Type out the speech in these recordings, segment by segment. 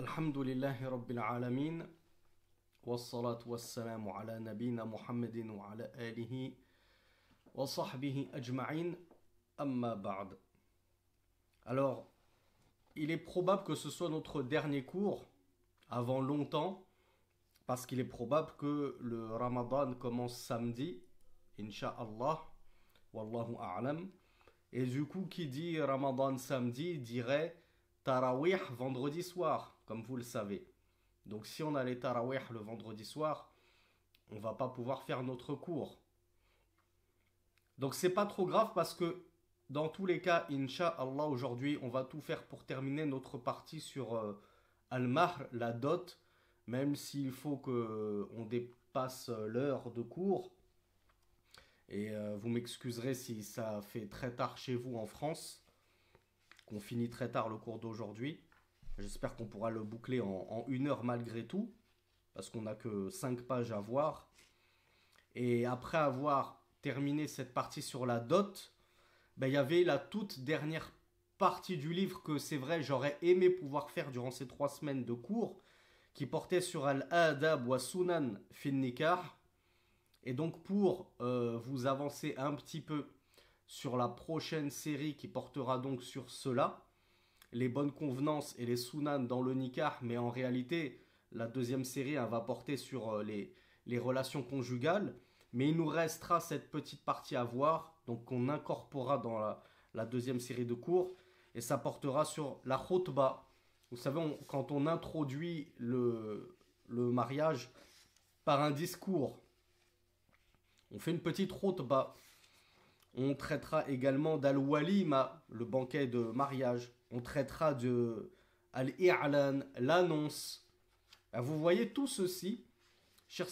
Alhamdulillahi Rabbil Alamin. Wassalatu wassalamu ala nabina Muhammadin wa ala alihi wa sahbihi ajma'in. Amma ba'd. Alors, il est probable que ce soit notre dernier cours avant longtemps, parce qu'il est probable que le Ramadan commence samedi, Inch'Allah, Wallahu a'lam. Et du coup, qui dit Ramadan samedi dirait Tarawih vendredi soir, comme vous le savez. Donc si on a les Tarawih le vendredi soir, on va pas pouvoir faire notre cours. Donc c'est pas trop grave parce que dans tous les cas, Inch'Allah, aujourd'hui, on va tout faire pour terminer notre partie sur Al-Mahr, la dot, même s'il faut que on dépasse l'heure de cours. Et vous m'excuserez si ça fait très tard chez vous en France, qu'on finit très tard le cours d'aujourd'hui. J'espère qu'on pourra le boucler en 1 heure malgré tout, parce qu'on n'a que 5 pages à voir. Et après avoir terminé cette partie sur la dot, ben, il y avait la toute dernière partie du livre que c'est vrai j'aurais aimé pouvoir faire durant ces 3 semaines de cours, qui portait sur Al-Adab wa Sunan fin Nikah. Et donc pour vous avancer un petit peu sur la prochaine série qui portera donc sur cela, les bonnes convenances et les sunan dans le nikah, mais en réalité la deuxième série elle va porter sur les relations conjugales, mais il nous restera cette petite partie à voir, donc qu'on incorporera dans la deuxième série de cours, et ça portera sur la khutba. Vous savez, quand on introduit le mariage par un discours, on fait une petite khutba. On traitera également d'al-walima, le banquet de mariage. On traitera de al-i'lan, l'annonce. Vous voyez tout ceci. Cheikh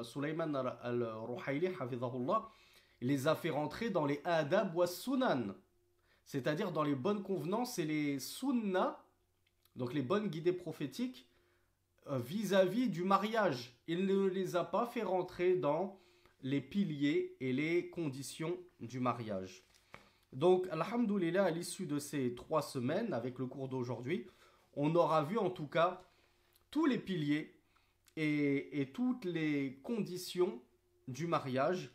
Sulaiman al-Ruhaili, hafidhahullah, il les a fait rentrer dans les adab wa sunan, c'est-à-dire dans les bonnes convenances et les sunnah, donc les bonnes guidées prophétiques vis-à-vis du mariage. Il ne les a pas fait rentrer dans les piliers et les conditions du mariage. Donc, alhamdoulilah, à l'issue de ces 3 semaines, avec le cours d'aujourd'hui, on aura vu en tout cas tous les piliers et toutes les conditions du mariage,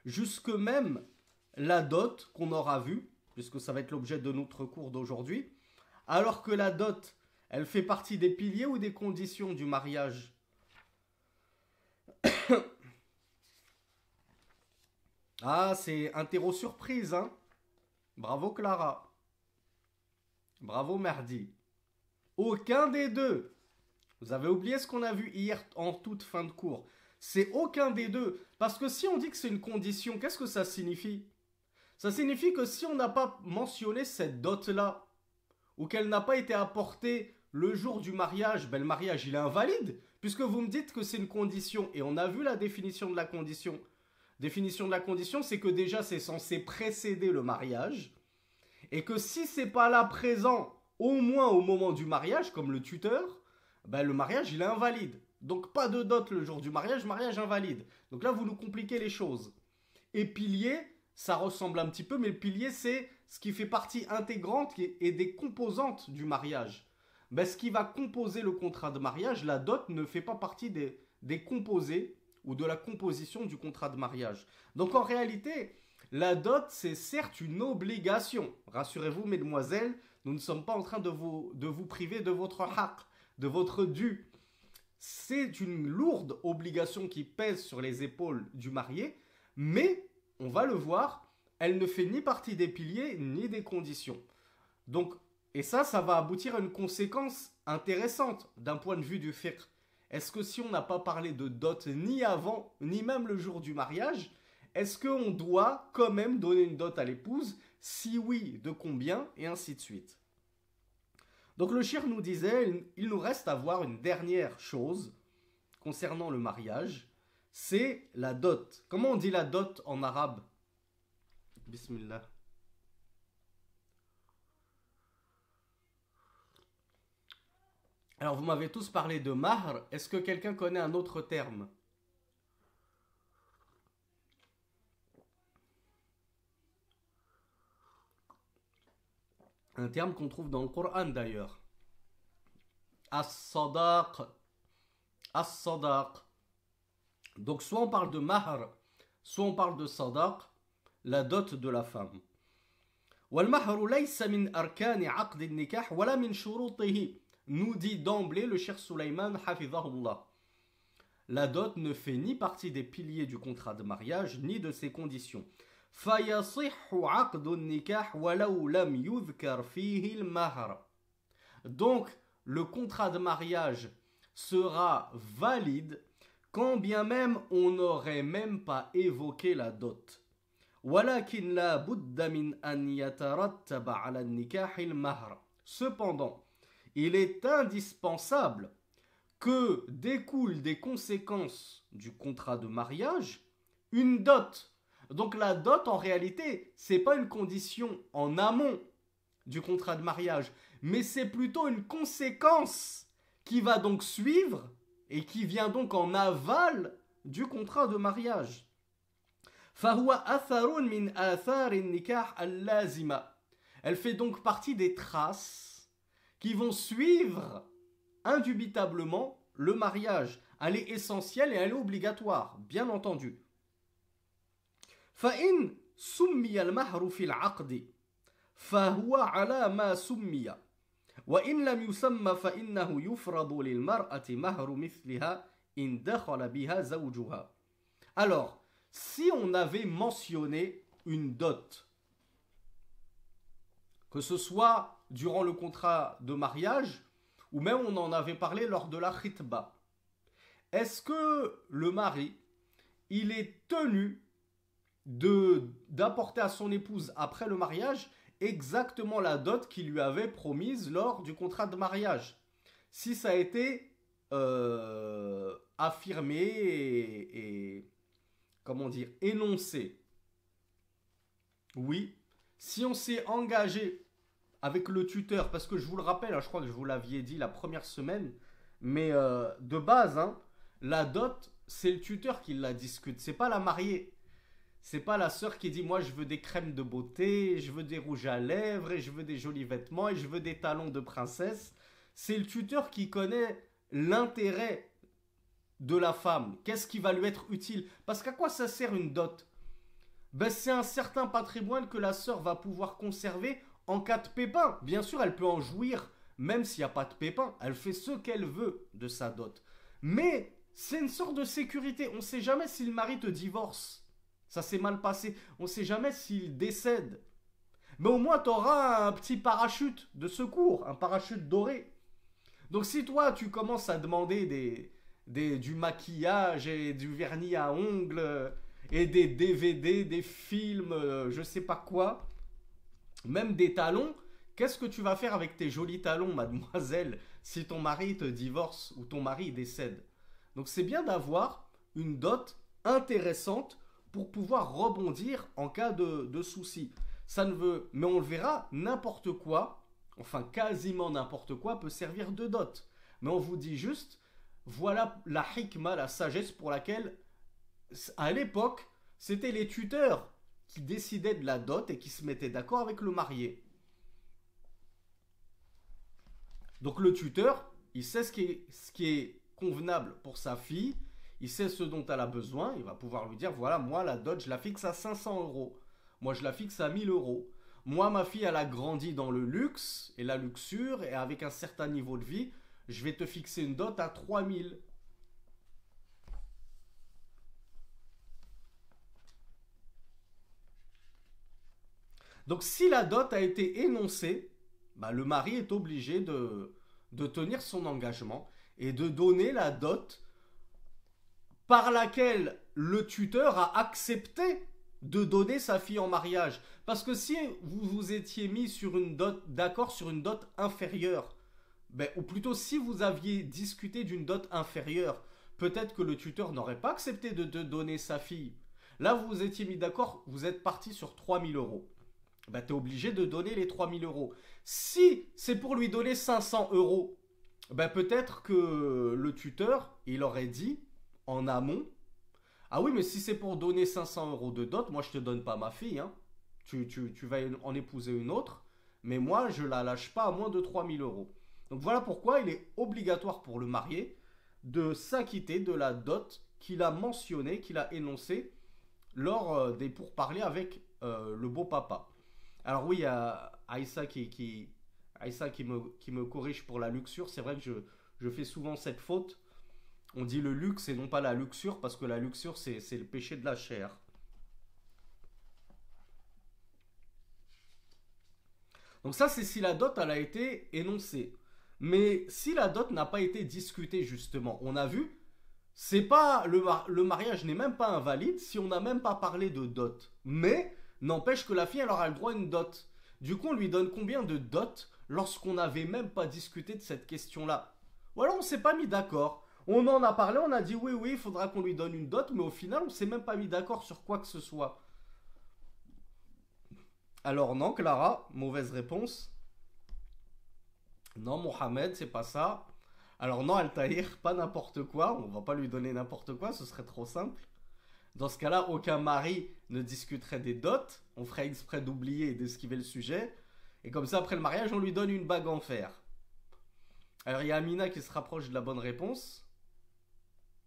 jusque même la dot qu'on aura vue, puisque ça va être l'objet de notre cours d'aujourd'hui, alors que la dot, elle fait partie des piliers ou des conditions du mariage. Ah, c'est interro surprise, hein. Bravo Clara. Bravo Merdi. Aucun des deux. Vous avez oublié ce qu'on a vu hier en toute fin de cours. C'est aucun des deux. Parce que si on dit que c'est une condition, qu'est-ce que ça signifie? Ça signifie que si on n'a pas mentionné cette dot-là, ou qu'elle n'a pas été apportée le jour du mariage, ben le mariage il est invalide, puisque vous me dites que c'est une condition, et on a vu la définition de la condition. Définition de la condition, c'est que déjà c'est censé précéder le mariage, et que si c'est pas là présent, au moins au moment du mariage, comme le tuteur, ben le mariage il est invalide. Donc pas de dot le jour du mariage, mariage invalide. Donc là vous nous compliquez les choses. Et pilier, ça ressemble un petit peu, mais le pilier c'est ce qui fait partie intégrante et des composantes du mariage. Ben, ce qui va composer le contrat de mariage, la dot ne fait pas partie des composés ou de la composition du contrat de mariage. Donc en réalité, la dot, c'est certes une obligation. Rassurez-vous, mesdemoiselles, nous ne sommes pas en train de vous priver de votre haq, de votre dû. C'est une lourde obligation qui pèse sur les épaules du marié, mais, on va le voir, elle ne fait ni partie des piliers ni des conditions. Donc, et ça va aboutir à une conséquence intéressante d'un point de vue du fiqh. Est-ce que si on n'a pas parlé de dot ni avant, ni même le jour du mariage, est-ce qu'on doit quand même donner une dot à l'épouse? Si oui, de combien? Et ainsi de suite. Donc le cheikh nous disait, il nous reste à voir une dernière chose concernant le mariage, c'est la dot. Comment on dit la dot en arabe? Bismillah. Alors vous m'avez tous parlé de mahr, est-ce que quelqu'un connaît un autre terme? Un terme qu'on trouve dans le Coran d'ailleurs. As-sadaq. As-sadaq. Donc soit on parle de mahr, soit on parle de sadaq, la dot de la femme. والمهر ليس من أركان عقد النكاح ولا من شروطه, nous dit d'emblée le Cheikh Sulayman hafizahullah. La dot ne fait ni partie des piliers du contrat de mariage ni de ses conditions. فيصح عقد النكاح ولو لم يذكر فيه المهر. Donc le contrat de mariage sera valide quand bien même on n'aurait même pas évoqué la dot. ولكن لا بد من أن يترتب على النكاح المهر. Cependant, il est indispensable que découlent des conséquences du contrat de mariage une dot. Donc la dot en réalité, c'est pas une condition en amont du contrat de mariage, mais c'est plutôt une conséquence qui va donc suivre et qui vient donc en aval du contrat de mariage. فهو أثر من آثار النكاح اللازمة. Elle fait donc partie des traces qui vont suivre indubitablement le mariage. Elle est essentielle et elle est obligatoire, bien entendu. فإن سمي المهر في العقد فهو على ما سمي وإن لم يسمى فإنه يفرض للمرأة مهر مثلها إن دخل بها زوجها. Alors, si on avait mentionné une dot, que ce soit durant le contrat de mariage ou même on en avait parlé lors de la khitba, est-ce que le mari, il est tenu d'apporter à son épouse après le mariage exactement la dot qu'il lui avait promise lors du contrat de mariage, si ça a été affirmé et comment dire, énoncé? Oui, si on s'est engagé avec le tuteur, parce que je vous le rappelle, hein, je crois que je vous l'aviez dit la première semaine, mais de base, hein, la dot, c'est le tuteur qui la discute, c'est pas la mariée. C'est pas la sœur qui dit moi je veux des crèmes de beauté, je veux des rouges à lèvres, et je veux des jolis vêtements, et je veux des talons de princesse. C'est le tuteur qui connaît l'intérêt de la femme. Qu'est-ce qui va lui être utile? Parce qu'à quoi ça sert une dot? Ben, c'est un certain patrimoine que la sœur va pouvoir conserver en cas de pépin. Bien sûr, elle peut en jouir même s'il n'y a pas de pépin. Elle fait ce qu'elle veut de sa dot. Mais c'est une sorte de sécurité. On ne sait jamais si le mari te divorce. Ça s'est mal passé. On ne sait jamais s'il décède. Mais au moins, tu auras un petit parachute de secours, un parachute doré. Donc si toi, tu commences à demander du maquillage et du vernis à ongles et des DVD, des films, je sais pas quoi, même des talons, qu'est-ce que tu vas faire avec tes jolis talons, mademoiselle, si ton mari te divorce ou ton mari décède? Donc c'est bien d'avoir une dot intéressante pour pouvoir rebondir en cas de souci. Ça ne veut, mais on le verra, n'importe quoi, enfin quasiment n'importe quoi peut servir de dot. Mais on vous dit juste, voilà la hikma, la sagesse pour laquelle, à l'époque, c'était les tuteurs qui décidaient de la dot et qui se mettaient d'accord avec le marié. Donc le tuteur, il sait ce qui est convenable pour sa fille, il sait ce dont elle a besoin, il va pouvoir lui dire, voilà, moi la dot, je la fixe à 500 euros. Moi, je la fixe à 1000 euros. Moi, ma fille, elle a grandi dans le luxe et la luxure et avec un certain niveau de vie, je vais te fixer une dot à 3000. Donc, si la dot a été énoncée, bah, le mari est obligé de tenir son engagement et de donner la dot par laquelle le tuteur a accepté de donner sa fille en mariage. Parce que si vous vous étiez mis sur une dot, d'accord sur une dot inférieure, ben, ou plutôt si vous aviez discuté d'une dot inférieure, peut-être que le tuteur n'aurait pas accepté de donner sa fille. Là, vous vous étiez mis d'accord, vous êtes parti sur 3000 euros. Ben, tu es obligé de donner les 3000 euros. Si c'est pour lui donner 500 euros, ben, peut-être que le tuteur, il aurait dit en amont, ah oui, mais si c'est pour donner 500 euros de dot, moi je te donne pas ma fille, hein. Tu vas en épouser une autre, mais moi, je la lâche pas à moins de 3 000 euros. Donc voilà pourquoi il est obligatoire pour le marié de s'acquitter de la dot qu'il a mentionnée, qu'il a énoncée lors des pourparlers avec le beau papa. Alors oui, il y a Aïssa qui me corrige pour la luxure. C'est vrai que je fais souvent cette faute. On dit le luxe et non pas la luxure, parce que la luxure, c'est le péché de la chair. Donc ça, c'est si la dot, elle a été énoncée. Mais si la dot n'a pas été discutée, justement, on a vu, c'est pas le mariage n'est même pas invalide si on n'a même pas parlé de dot. Mais n'empêche que la fille, elle aura le droit à une dot. Du coup, on lui donne combien de dot lorsqu'on n'avait même pas discuté de cette question-là? Ou alors on s'est pas mis d'accord. On en a parlé, on a dit oui, oui, il faudra qu'on lui donne une dot, mais au final, on s'est même pas mis d'accord sur quoi que ce soit. Alors non, Clara, mauvaise réponse. Non, Mohamed, c'est pas ça. Alors non, Altaïr, pas n'importe quoi. On va pas lui donner n'importe quoi, ce serait trop simple. Dans ce cas-là, aucun mari ne discuterait des dots. On ferait exprès d'oublier et d'esquiver le sujet. Et comme ça, après le mariage, on lui donne une bague en fer. Alors il y a Amina qui se rapproche de la bonne réponse.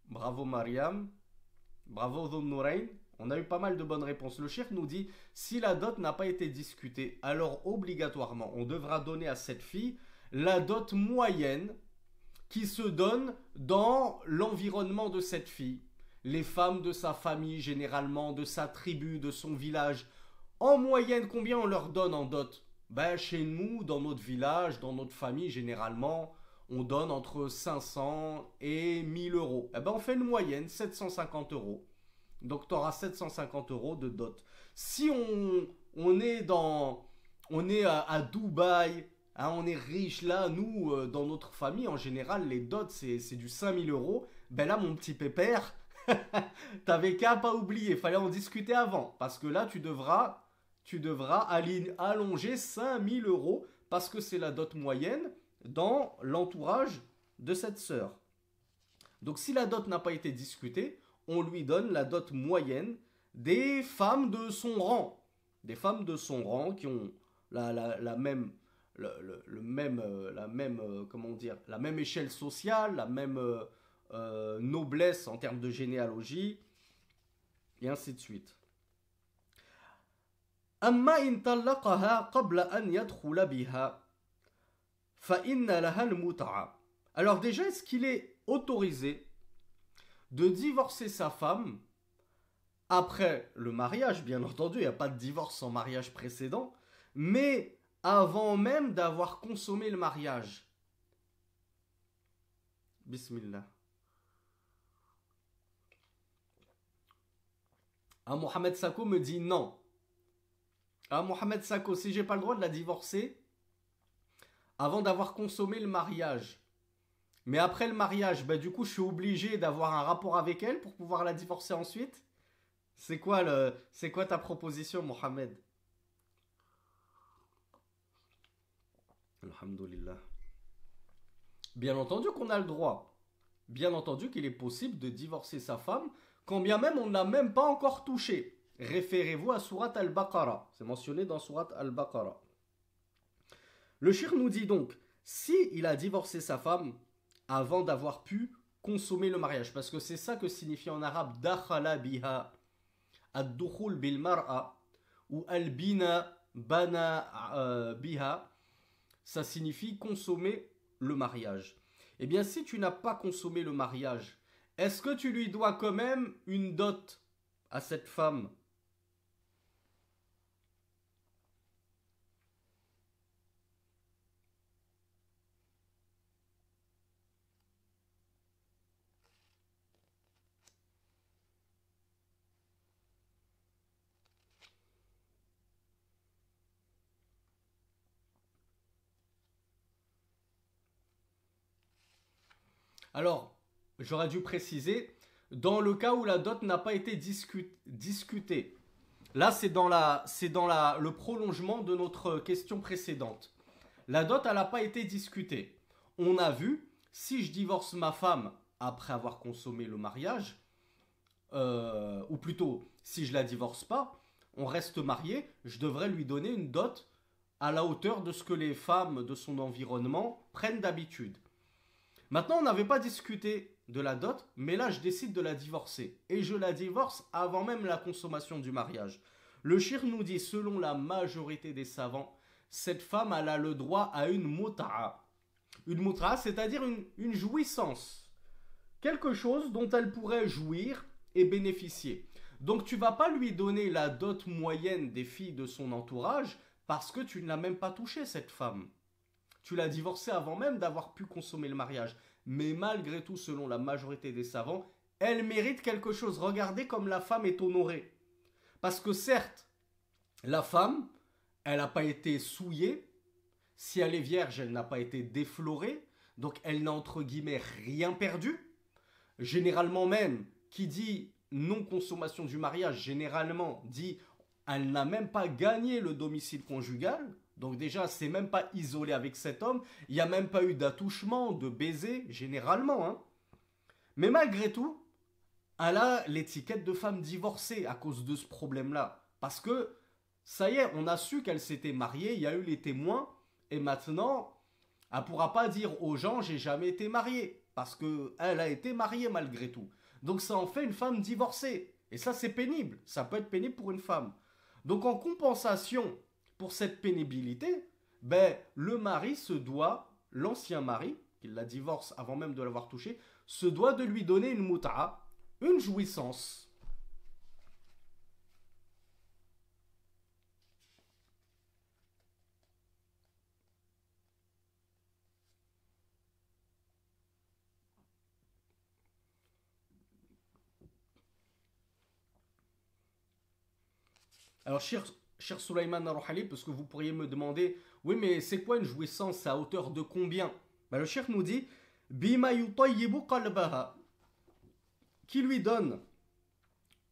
Bravo Mariam. Bravo Dhun Nourain. On a eu pas mal de bonnes réponses. Le cheikh nous dit, si la dot n'a pas été discutée, alors obligatoirement, on devra donner à cette fille la dot moyenne qui se donne dans l'environnement de cette fille. Les femmes de sa famille, généralement, de sa tribu, de son village. En moyenne, combien on leur donne en dot? Ben, chez nous, dans notre village, dans notre famille, généralement, on donne entre 500 et 1000 euros. Eh ben, on fait une moyenne, 750 euros. Donc, tu auras 750 euros de dot. Si on est à Dubaï, hein, on est riche là, nous, dans notre famille, en général, les dots, c'est du 5000 euros. Ben là, mon petit pépère, t'avais qu'à pas oublier, fallait en discuter avant. Parce que là, tu devras allonger 5000 euros parce que c'est la dot moyenne dans l'entourage de cette sœur. Donc si la dot n'a pas été discutée, on lui donne la dot moyenne des femmes de son rang. Des femmes de son rang qui ont la même, comment dire, la même échelle sociale, la même noblesse en termes de généalogie, et ainsi de suite. أما إن طلقها قبل أن يدخل بها فإن لها المتعة. Alors déjà, est-ce qu'il est autorisé de divorcer sa femme après le mariage? Bien entendu, il n'y a pas de divorce sans mariage précédent, mais avant même d'avoir consommé le mariage. Bismillah. Ah, Mohamed Sako me dit non. Ah, Mohamed Sako, si j'ai pas le droit de la divorcer avant d'avoir consommé le mariage, mais après le mariage, bah du coup, je suis obligé d'avoir un rapport avec elle pour pouvoir la divorcer ensuite. C'est quoi ta proposition, Mohamed? Alhamdulillah. Bien entendu qu'on a le droit. Bien entendu qu'il est possible de divorcer sa femme quand bien même on ne l'a même pas encore touchée. Référez-vous à Surat Al-Baqarah. C'est mentionné dans Surat Al-Baqarah. Le shir nous dit donc, si il a divorcé sa femme avant d'avoir pu consommer le mariage, parce que c'est ça que signifie en arabe dakhala biha, ad-dukhul bil mar'a, ou al-bina bana biha, ça signifie consommer le mariage. Eh bien, si tu n'as pas consommé le mariage, est-ce que tu lui dois quand même une dot à cette femme? Alors, j'aurais dû préciser, dans le cas où la dot n'a pas été discutée. Là, c'est dans le prolongement de notre question précédente. La dot, elle n'a pas été discutée. On a vu, si je divorce ma femme après avoir consommé le mariage, ou plutôt, si je la divorce pas, on reste marié, je devrais lui donner une dot à la hauteur de ce que les femmes de son environnement prennent d'habitude. Maintenant, on n'avait pas discuté de la dot, mais là, je décide de la divorcer. Et je la divorce avant même la consommation du mariage. Le shir nous dit, selon la majorité des savants, cette femme, elle a le droit à une muta'a. Une muta'a, c'est-à-dire une jouissance. Quelque chose dont elle pourrait jouir et bénéficier. Donc tu vas pas lui donner la dot moyenne des filles de son entourage parce que tu ne l'as même pas touchée, cette femme. Tu l'as divorcée avant même d'avoir pu consommer le mariage. Mais malgré tout, selon la majorité des savants, elle mérite quelque chose. Regardez comme la femme est honorée. Parce que certes, la femme, elle n'a pas été souillée. Si elle est vierge, elle n'a pas été déflorée. Donc elle n'a entre guillemets rien perdu. Généralement même, qui dit non-consommation du mariage, généralement dit elle n'a même pas gagné le domicile conjugal. Donc déjà, c'est même pas isolé avec cet homme. Il n'y a même pas eu d'attouchement, de baiser, généralement. Hein. Mais malgré tout, elle a l'étiquette de femme divorcée à cause de ce problème-là. Parce que, ça y est, on a su qu'elle s'était mariée, il y a eu les témoins, et maintenant, elle ne pourra pas dire aux gens, j'ai jamais été mariée. Parce qu'elle a été mariée malgré tout. Donc ça en fait une femme divorcée. Et ça, c'est pénible. Ça peut être pénible pour une femme. Donc en compensation pour cette pénibilité, ben, le mari se doit, l'ancien mari, qui la divorce avant même de l'avoir touchée, se doit de lui donner une muta'a, une jouissance. Alors, cher Sulaiman Arouhali, parce que vous pourriez me demander, oui, mais c'est quoi une jouissance à hauteur de combien? Ben, le cheikh nous dit, Bima yutayyibu qalbaha, qui lui donne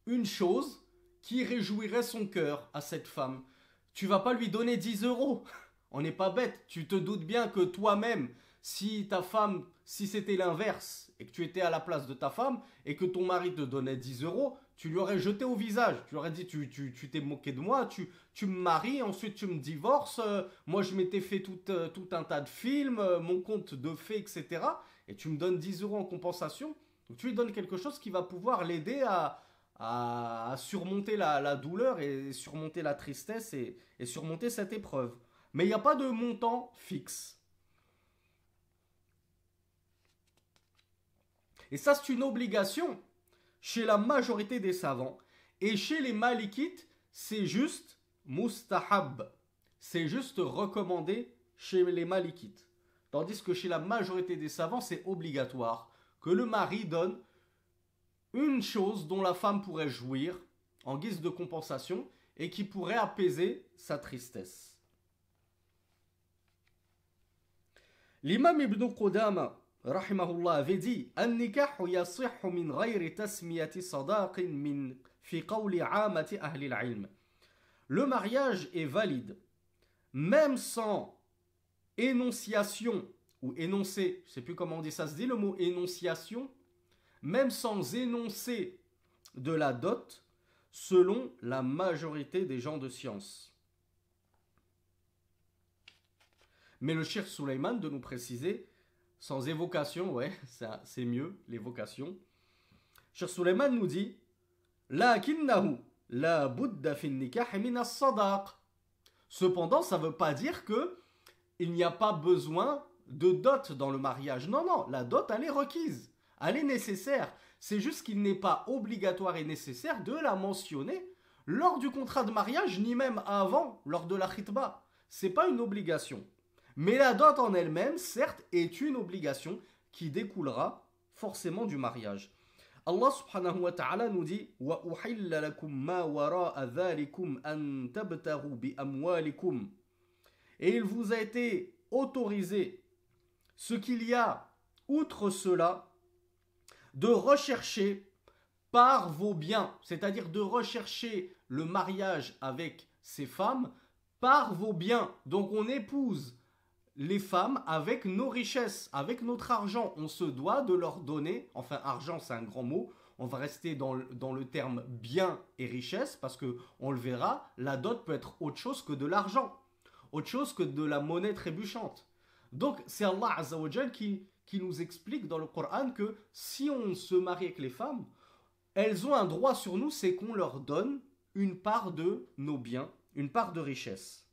une chose qui réjouirait son cœur à cette femme. Tu vas pas lui donner 10 euros. On n'est pas bête. Tu te doutes bien que toi-même, si ta femme, si c'était l'inverse, et que tu étais à la place de ta femme, et que ton mari te donnait 10 euros, tu lui aurais jeté au visage. Tu lui aurais dit, tu t'es moqué de moi, tu me maries, ensuite tu me divorces, moi je m'étais fait tout un tas de films, mon compte de fait, etc. Et tu me donnes 10 euros en compensation. Donc tu lui donnes quelque chose qui va pouvoir l'aider à surmonter la douleur et surmonter la tristesse et surmonter cette épreuve. Mais il n'y a pas de montant fixe. Et ça, c'est une obligation chez la majorité des savants. Et chez les malikites, c'est juste mustahab. C'est juste recommandé chez les malikites. Tandis que chez la majorité des savants, c'est obligatoire que le mari donne une chose dont la femme pourrait jouir en guise de compensation et qui pourrait apaiser sa tristesse. L'imam Ibn Qudama rahimahullah avait dit النكاح يصح من غير تسمية صداق من في قول عامة أهل العلم. Le mariage est valide même sans énonciation ou énoncé, je ne sais plus comment on dit ça se dit le mot énonciation, même sans énoncer de la dot, selon la majorité des gens de science. Mais le cheikh Sulaiman de nous préciser, sans évocation, ouais, c'est mieux, l'évocation. Cheikh Sulaiman nous dit lakinnahu la budda fi nikah min as-sadaq. Cependant, ça ne veut pas dire que il n'y a pas besoin de dot dans le mariage. Non, non, la dot, elle est requise. Elle est nécessaire. C'est juste qu'il n'est pas obligatoire et nécessaire de la mentionner lors du contrat de mariage, ni même avant, lors de la khitba. C'est pas une obligation. Mais la dot en elle-même, certes, est une obligation qui découlera forcément du mariage. Allah subhanahu wa ta'ala nous dit wa uhilla lakum ma wara'a dhalikum an tabtaghu bi amwalikum. Et il vous a été autorisé ce qu'il y a outre cela de rechercher par vos biens, c'est-à-dire de rechercher le mariage avec ces femmes par vos biens. Donc on épouse les femmes avec nos richesses, avec notre argent. On se doit de leur donner, enfin argent c'est un grand mot, on va rester dans le terme bien et richesse parce que on le verra, la dot peut être autre chose que de l'argent. autre chose que de la monnaie trébuchante. Donc c'est Allah Azza wa Jal qui nous explique dans le Coran que si on se marie avec les femmes, elles ont un droit sur nous, c'est qu'on leur donne une part de nos biens, une part de richesse.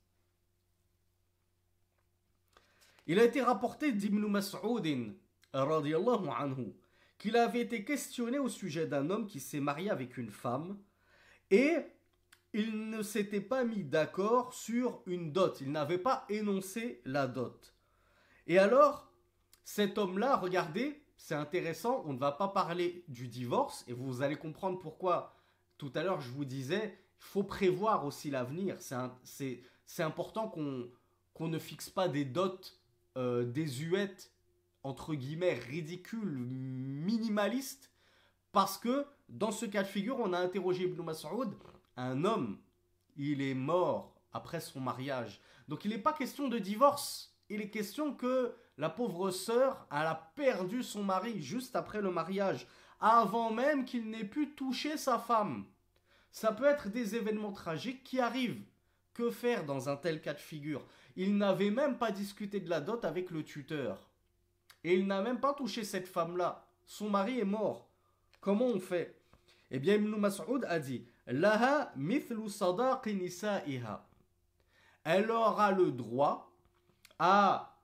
Il a été rapporté d'Ibn Mas'ud radiyallahu anhu qu'il avait été questionné au sujet d'un homme qui s'est marié avec une femme et il ne s'était pas mis d'accord sur une dot, il n'avait pas énoncé la dot. Et alors, cet homme-là, regardez, c'est intéressant, on ne va pas parler du divorce, et vous allez comprendre pourquoi tout à l'heure je vous disais, il faut prévoir aussi l'avenir. C'est important qu'on ne fixe pas des dots désuètes, entre guillemets, ridicules, minimalistes, parce que dans ce cas de figure, on a interrogé Ibn Mas'ud, un homme, il est mort après son mariage. Donc il n'est pas question de divorce, il est question que la pauvre sœur, elle a perdu son mari juste après le mariage, avant même qu'il n'ait pu toucher sa femme. Ça peut être des événements tragiques qui arrivent. Que faire dans un tel cas de figure? Il n'avait même pas discuté de la dot avec le tuteur. Et il n'a même pas touché cette femme-là. Son mari est mort. Comment on fait? Eh bien, Ibn Mas'ud a dit Laha mithlu sadaqi nisa'iha. Elle aura le droit à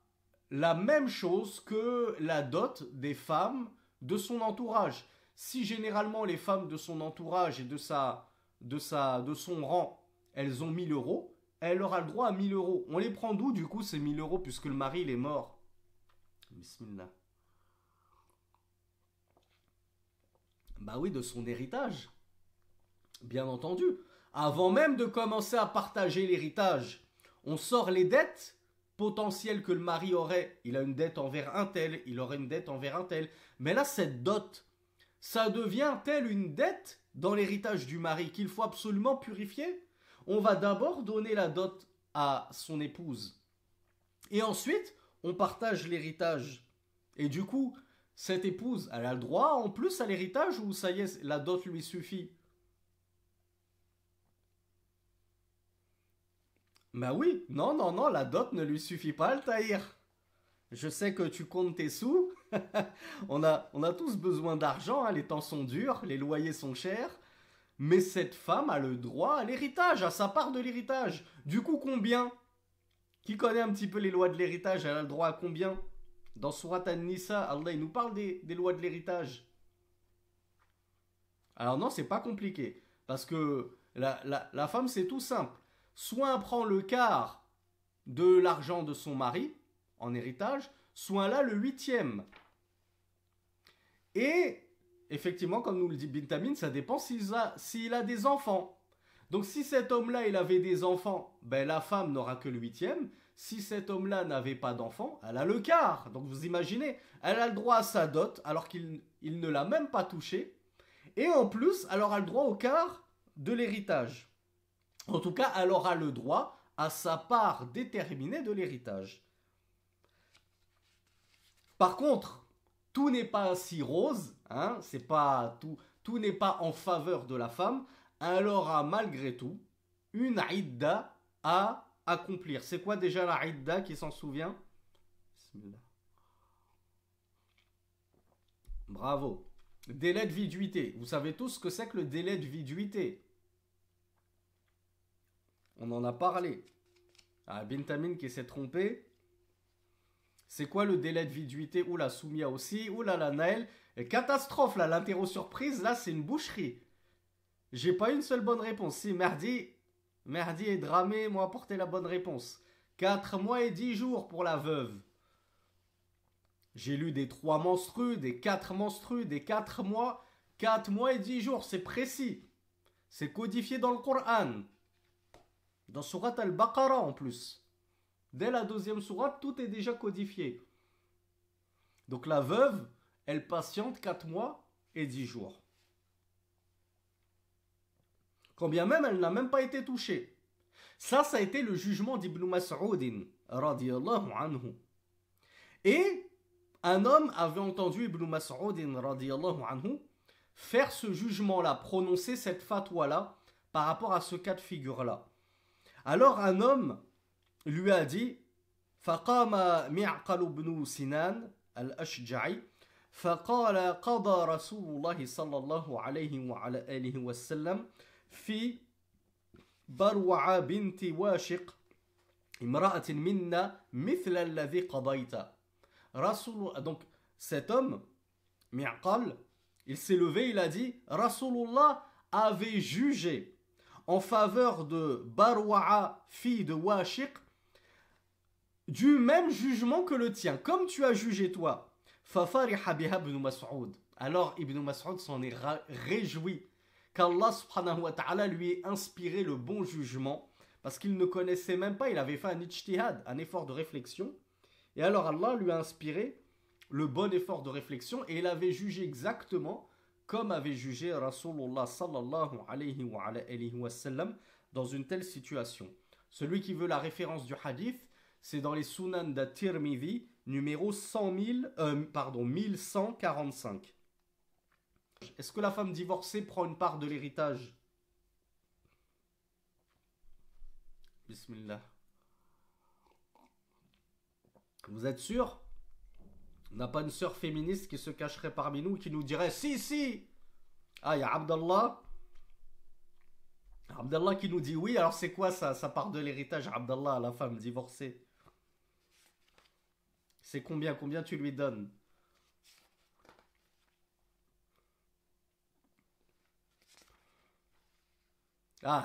la même chose que la dot des femmes de son entourage. Si généralement les femmes de son entourage et de son rang, elles ont 1000 euros, elle aura le droit à 1000 euros. On les prend d'où du coup ces 1000 euros puisque le mari il est mort? Bismillah. Bah oui, de son héritage. Bien entendu. Avant même de commencer à partager l'héritage, on sort les dettes potentielles que le mari aurait. Il a une dette envers un tel, il aurait une dette envers un tel. Mais là, cette dot, ça devient telle une dette dans l'héritage du mari qu'il faut absolument purifier. On va d'abord donner la dot à son épouse. Et ensuite, on partage l'héritage. Et du coup, cette épouse, elle a le droit en plus à l'héritage ou ça y est, la dot lui suffit? Bah oui, non, la dot ne lui suffit pas, Altaïr. Je sais que tu comptes tes sous. on a tous besoin d'argent, hein, les temps sont durs, les loyers sont chers. Mais cette femme a le droit à l'héritage, à sa part de l'héritage. Du coup, combien? Qui connaît un petit peu les lois de l'héritage, elle a le droit à combien? Dans Surat An-Nisa, Allah il nous parle des lois de l'héritage. Alors non, c'est pas compliqué. Parce que la femme, c'est tout simple. Soit elle prend le quart de l'argent de son mari en héritage, soit elle a le 8e. Et effectivement, comme nous le dit Bintamin, ça dépend s'il a des enfants. Donc si cet homme-là, il avait des enfants, ben la femme n'aura que le 8e. Si cet homme-là n'avait pas d'enfants, elle a le quart. Donc vous imaginez, elle a le droit à sa dot alors qu'il ne l'a même pas touchée. Et en plus, elle aura le droit au quart de l'héritage. En tout cas, elle aura le droit à sa part déterminée de l'héritage. Par contre, tout n'est pas si rose, hein, c'est pas tout n'est pas en faveur de la femme. Elle aura malgré tout une idda à accomplir. C'est quoi déjà la idda, qui s'en souvient? Bismillah. Bravo. Délai de viduité. Vous savez tous ce que c'est que le délai de viduité. On en a parlé. Ah, Bintamin qui s'est trompé. C'est quoi le délai de viduité? Oula, Soumia aussi. Oula, la Naël. Catastrophe, là, l'interro surprise, là, c'est une boucherie. J'ai pas une seule bonne réponse. Si, Merdi est dramé, moi, apporté la bonne réponse. 4 mois et 10 jours pour la veuve. J'ai lu des 3 menstrues, des 4 menstrues, des 4 mois. 4 mois et 10 jours, c'est précis. C'est codifié dans le Coran. Dans Surat Al-Baqarah en plus. Dès la 2e sourate, tout est déjà codifié. Donc la veuve, elle patiente 4 mois et 10 jours. Quand bien même, elle n'a même pas été touchée. Ça a été le jugement d'Ibn Mas'ud, radiyallahu anhu. Et un homme avait entendu Ibn Mas'ud, radiyallahu anhu, faire ce jugement-là, prononcer cette fatwa-là, par rapport à ce cas de figure-là. Alors un homme lui a dit فقام معقل بن سنان الأشجعي فقال قضى رسول الله صلى الله عليه وعلى آله وسلم في بروع بنت واشق امرأة منا مثل الذي قضيت رسول. Donc cet homme Mi'qal, il s'est levé, il a dit Rasulullah avait jugé en faveur de Barwa'a, fille de Washiq, du même jugement que le tien, comme tu as jugé toi. Fafariha biha ibn Mas'ud. Alors Ibn Mas'ud s'en est réjoui qu'Allah subhanahu wa ta'ala lui ait inspiré le bon jugement, parce qu'il ne connaissait même pas, il avait fait un ijtihad, un effort de réflexion, et alors Allah lui a inspiré le bon effort de réflexion, et il avait jugé exactement comme avait jugé Rasulullah sallallahu alayhi wa sallam dans une telle situation. Celui qui veut la référence du hadith, c'est dans les Sunan d'At-Tirmidhi, numéro 1145. Est-ce que la femme divorcée prend une part de l'héritage? Bismillah. Vous êtes sûr? On n'a pas une sœur féministe qui se cacherait parmi nous, qui nous dirait si, si. Ah, il y a Abdallah. Abdallah qui nous dit oui, alors c'est quoi ça, sa part de l'héritage, Abdallah, la femme divorcée? C'est combien tu lui donnes? Ah,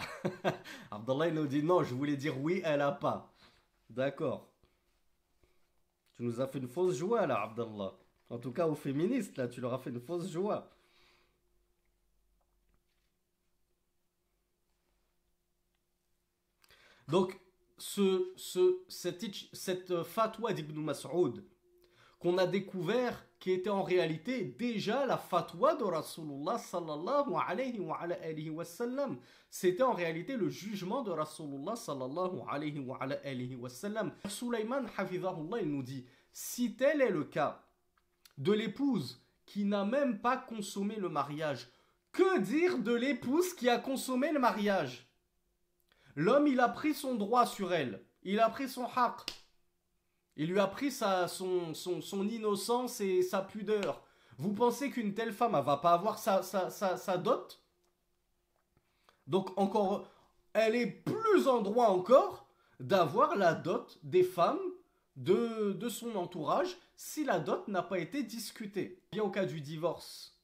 Abdallah il nous dit non, je voulais dire oui, elle a pas. D'accord. Tu nous as fait une fausse joie là, Abdallah. En tout cas aux féministes, là, tu leur as fait une fausse joie. Donc, cette fatwa d'Ibn Mas'ud qu'on a découvert qui était en réalité déjà la fatwa de Rasulullah sallallahu alayhi wa sallam. C'était en réalité le jugement de Rasulullah sallallahu alayhi wa sallam. Sulayman hafizahullah, il nous dit, si tel est le cas de l'épouse qui n'a même pas consommé le mariage, que dire de l'épouse qui a consommé le mariage? L'homme, il a pris son droit sur elle, il a pris son haqq. Il lui a pris son innocence et sa pudeur. Vous pensez qu'une telle femme, elle va pas avoir sa dot? Donc encore, elle est plus en droit encore d'avoir la dot des femmes de son entourage si la dot n'a pas été discutée. Bien au cas du divorce,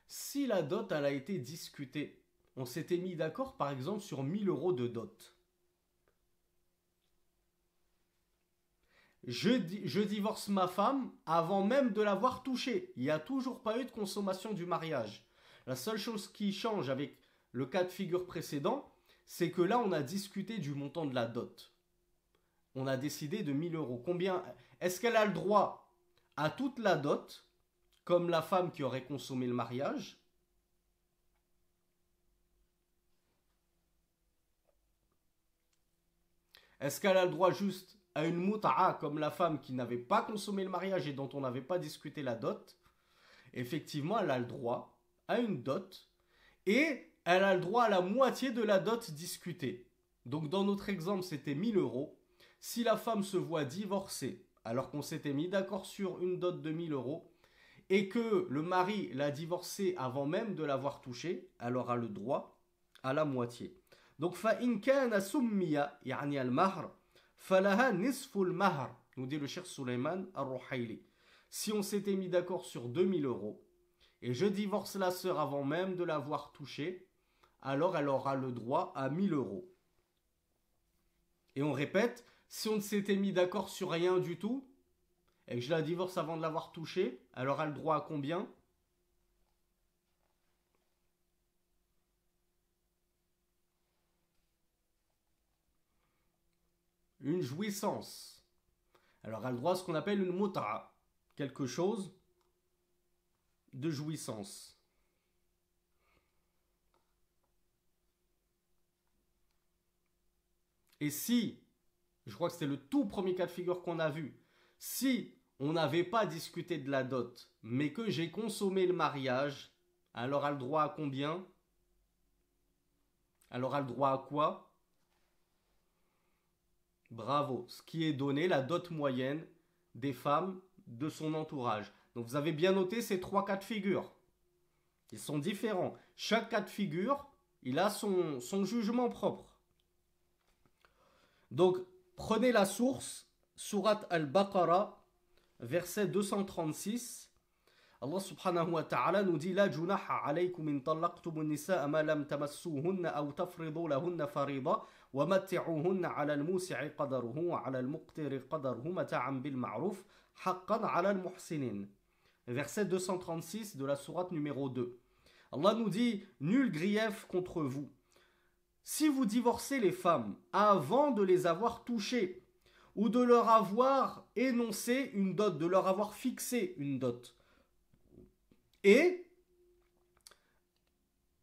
si la dot elle a été discutée, on s'était mis d'accord par exemple sur 1000 euros de dot. Je divorce ma femme avant même de l'avoir touchée. Il n'y a toujours pas eu de consommation du mariage. La seule chose qui change avec le cas de figure précédent, c'est que là, on a discuté du montant de la dot. On a décidé de 1000 euros. Combien? Est-ce qu'elle a le droit à toute la dot, comme la femme qui aurait consommé le mariage? Est-ce qu'elle a le droit juste à une muta'a comme la femme qui n'avait pas consommé le mariage et dont on n'avait pas discuté la dot? Effectivement, elle a le droit à une dot et elle a le droit à la moitié de la dot discutée. Donc dans notre exemple, c'était 1000 euros. Si la femme se voit divorcée alors qu'on s'était mis d'accord sur une dot de 1000 euros et que le mari l'a divorcée avant même de l'avoir touchée, elle aura le droit à la moitié. Donc فَإِنْ كَانَ سُمِّيَ يعني المهر فَلَهَا نِصْفُ الْمَهْرِ, nous dit le cheikh Sulayman al-Ruhayli. Si on s'était mis d'accord sur 2000 euros et je divorce la sœur avant même de l'avoir touchée, alors elle aura le droit à 1000 euros. Et on répète, si on ne s'était mis d'accord sur rien du tout et que je la divorce avant de l'avoir touchée, elle aura le droit à combien? Une jouissance. Alors elle a le droit à ce qu'on appelle une mut'a, quelque chose de jouissance. Et si, je crois que c'était le tout premier cas de figure qu'on a vu, si on n'avait pas discuté de la dot, mais que j'ai consommé le mariage, alors elle a le droit à combien? Elle aura le droit à quoi? Bravo. Ce qui est donné, la dot moyenne des femmes de son entourage. Donc vous avez bien noté ces 3 cas de figure. Ils sont différents. Chaque cas de figure, il a son jugement propre. Donc, prenez la source, Surat Al-Baqarah, verset 236. Allah subhanahu wa ta'ala nous dit La junaha alaykum in talaqtumun nisaa ma lam tamassuhunna aw tafridu lahunna farida wa matti'uhunna 'ala al-musi'i qadaruhu wa 'ala al-muqtiri qadaruhu mata'an bil ma'ruf haqqan 'ala al-muhsinin. Verset 236 de la sourate numéro 2. Allah nous dit Nul grief contre vous. Si vous divorcez les femmes avant de les avoir touchées ou de leur avoir énoncé une dot, de leur avoir fixé une dot, et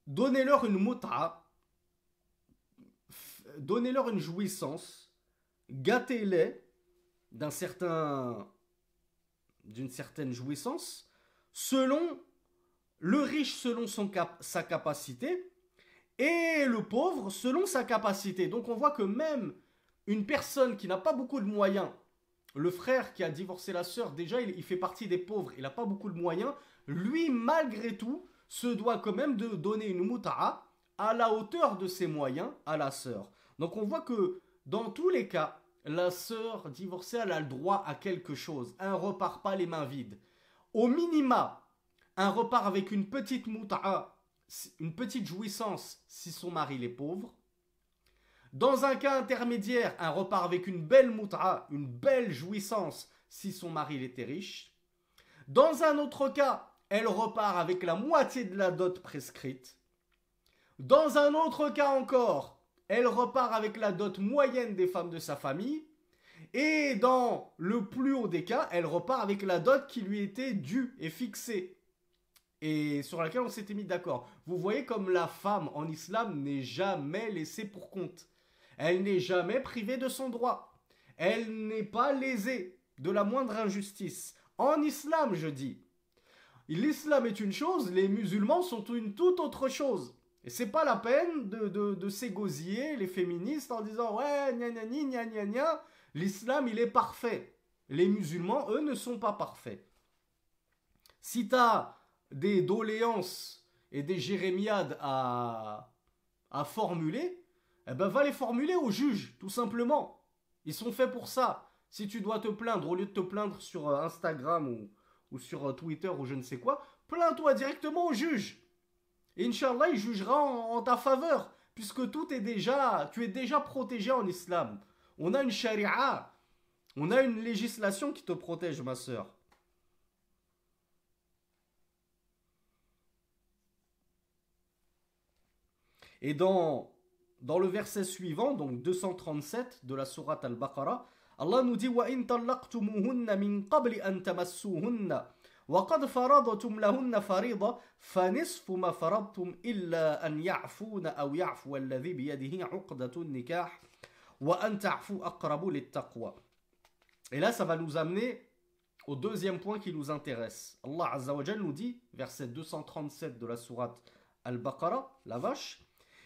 donnez-leur une mut'a, donnez-leur une jouissance, gâtez-les d'une certaine jouissance, selon le riche selon sa capacité, et le pauvre selon sa capacité. Donc on voit que même une personne qui n'a pas beaucoup de moyens, le frère qui a divorcé la sœur, déjà il fait partie des pauvres, il n'a pas beaucoup de moyens, lui malgré tout se doit quand même de donner une muta'a à la hauteur de ses moyens à la sœur. Donc on voit que dans tous les cas, la sœur divorcée elle a le droit à quelque chose, elle ne repart pas les mains vides. Au minima, elle repart avec une petite muta'a, une petite jouissance si son mari est pauvre. Dans un cas intermédiaire, elle repart avec une belle mut'a, une belle jouissance si son mari était riche. Dans un autre cas, elle repart avec la moitié de la dot prescrite. Dans un autre cas encore, elle repart avec la dot moyenne des femmes de sa famille. Et dans le plus haut des cas, elle repart avec la dot qui lui était due et fixée. Et sur laquelle on s'était mis d'accord. Vous voyez comme la femme en islam n'est jamais laissée pour compte. Elle n'est jamais privée de son droit. Elle n'est pas lésée de la moindre injustice. En islam, je dis. L'islam est une chose, les musulmans sont une toute autre chose. Et c'est pas la peine de s'égosiller, les féministes, en disant « Ouais, gna gna gna gna gna, l'islam, il est parfait. » Les musulmans, eux, ne sont pas parfaits. Si tu as des doléances et des jérémiades à formuler, eh ben va les formuler au juge, tout simplement. Ils sont faits pour ça. Si tu dois te plaindre, au lieu de te plaindre sur Instagram ou sur Twitter ou je ne sais quoi, plains-toi directement au juge. Et Inch'Allah, il jugera en ta faveur, puisque tu es déjà protégé en islam. On a une charia, on a une législation qui te protège, ma sœur. Et dans le verset suivant, donc 237 de la sourate Al-Baqarah, Allah nous dit وَإِن طَلَّقْتُمُوهُنَّ مِن قَبْلِ أَن تَمَسُّوهُنَّ وَقَدْ فَرَضْتُمْ لَهُنَّ فَرِيضَةً فَنِصْفُ مَا فَرَضْتُمْ إِلَّا أَن يَعْفُونَ أَوْ يَعْفُوَ الَّذِي بِيَدِهِ عُقْدَةُ النِّكَاحِ وَأَن تَعْفُوا أَقْرَبُ لِلتَّقْوَى. Et là, ça va nous amener au deuxième point qui nous intéresse. Allah Azza wa Jal nous dit, verset 237 de la sourate Al-Baqarah, la vache,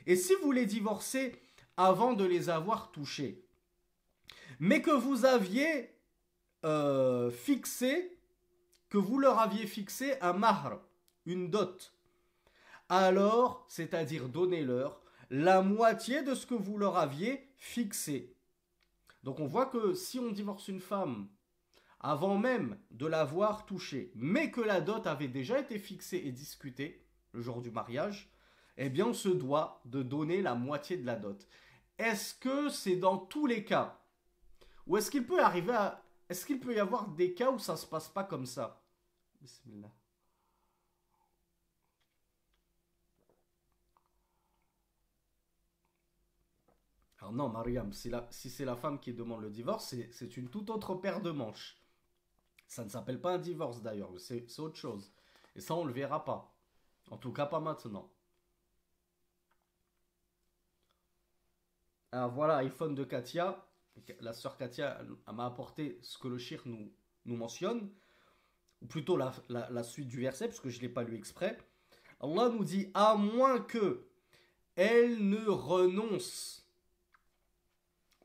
et si vous les divorcez avant de les avoir touchés, mais que vous aviez que vous leur aviez fixé un mahr, une dot, alors, c'est-à-dire donnez-leur la moitié de ce que vous leur aviez fixé. Donc on voit que si on divorce une femme avant même de l'avoir touchée, mais que la dot avait déjà été fixée et discutée le jour du mariage, eh bien on se doit de donner la moitié de la dot. Est-ce que c'est dans tous les cas? Ou est-ce qu'il peut y avoir des cas où ça ne se passe pas comme ça? Bismillah. Alors non, Mariam, si c'est la femme qui demande le divorce, c'est une toute autre paire de manches. Ça ne s'appelle pas un divorce d'ailleurs, c'est autre chose. Et ça, on ne le verra pas. En tout cas, pas maintenant. Alors voilà, iPhone de Katia. La sœur Katia elle m'a apporté ce que le shir nous mentionne, ou plutôt la suite du verset, parce que je ne l'ai pas lu exprès. Allah nous dit, à moins que elle ne renonce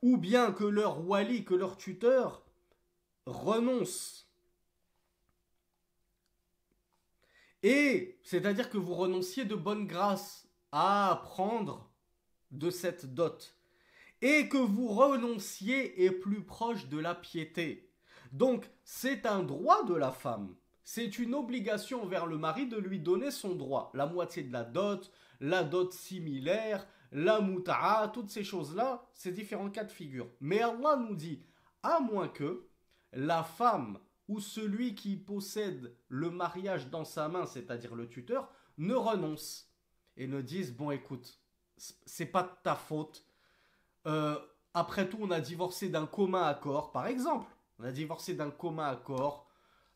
ou bien que leur wali, que leur tuteur renonce. Et c'est-à-dire que vous renonciez de bonne grâce à prendre de cette dot. Et que vous renonciez est plus proche de la piété. Donc, c'est un droit de la femme. C'est une obligation envers le mari de lui donner son droit. La moitié de la dot similaire, la muta'a, toutes ces choses-là, c'est différents cas de figure. Mais Allah nous dit, à moins que la femme ou celui qui possède le mariage dans sa main, c'est-à-dire le tuteur, ne renonce et ne dise, bon écoute, c'est pas de ta faute. Après tout, on a divorcé d'un commun accord, par exemple. On a divorcé d'un commun accord.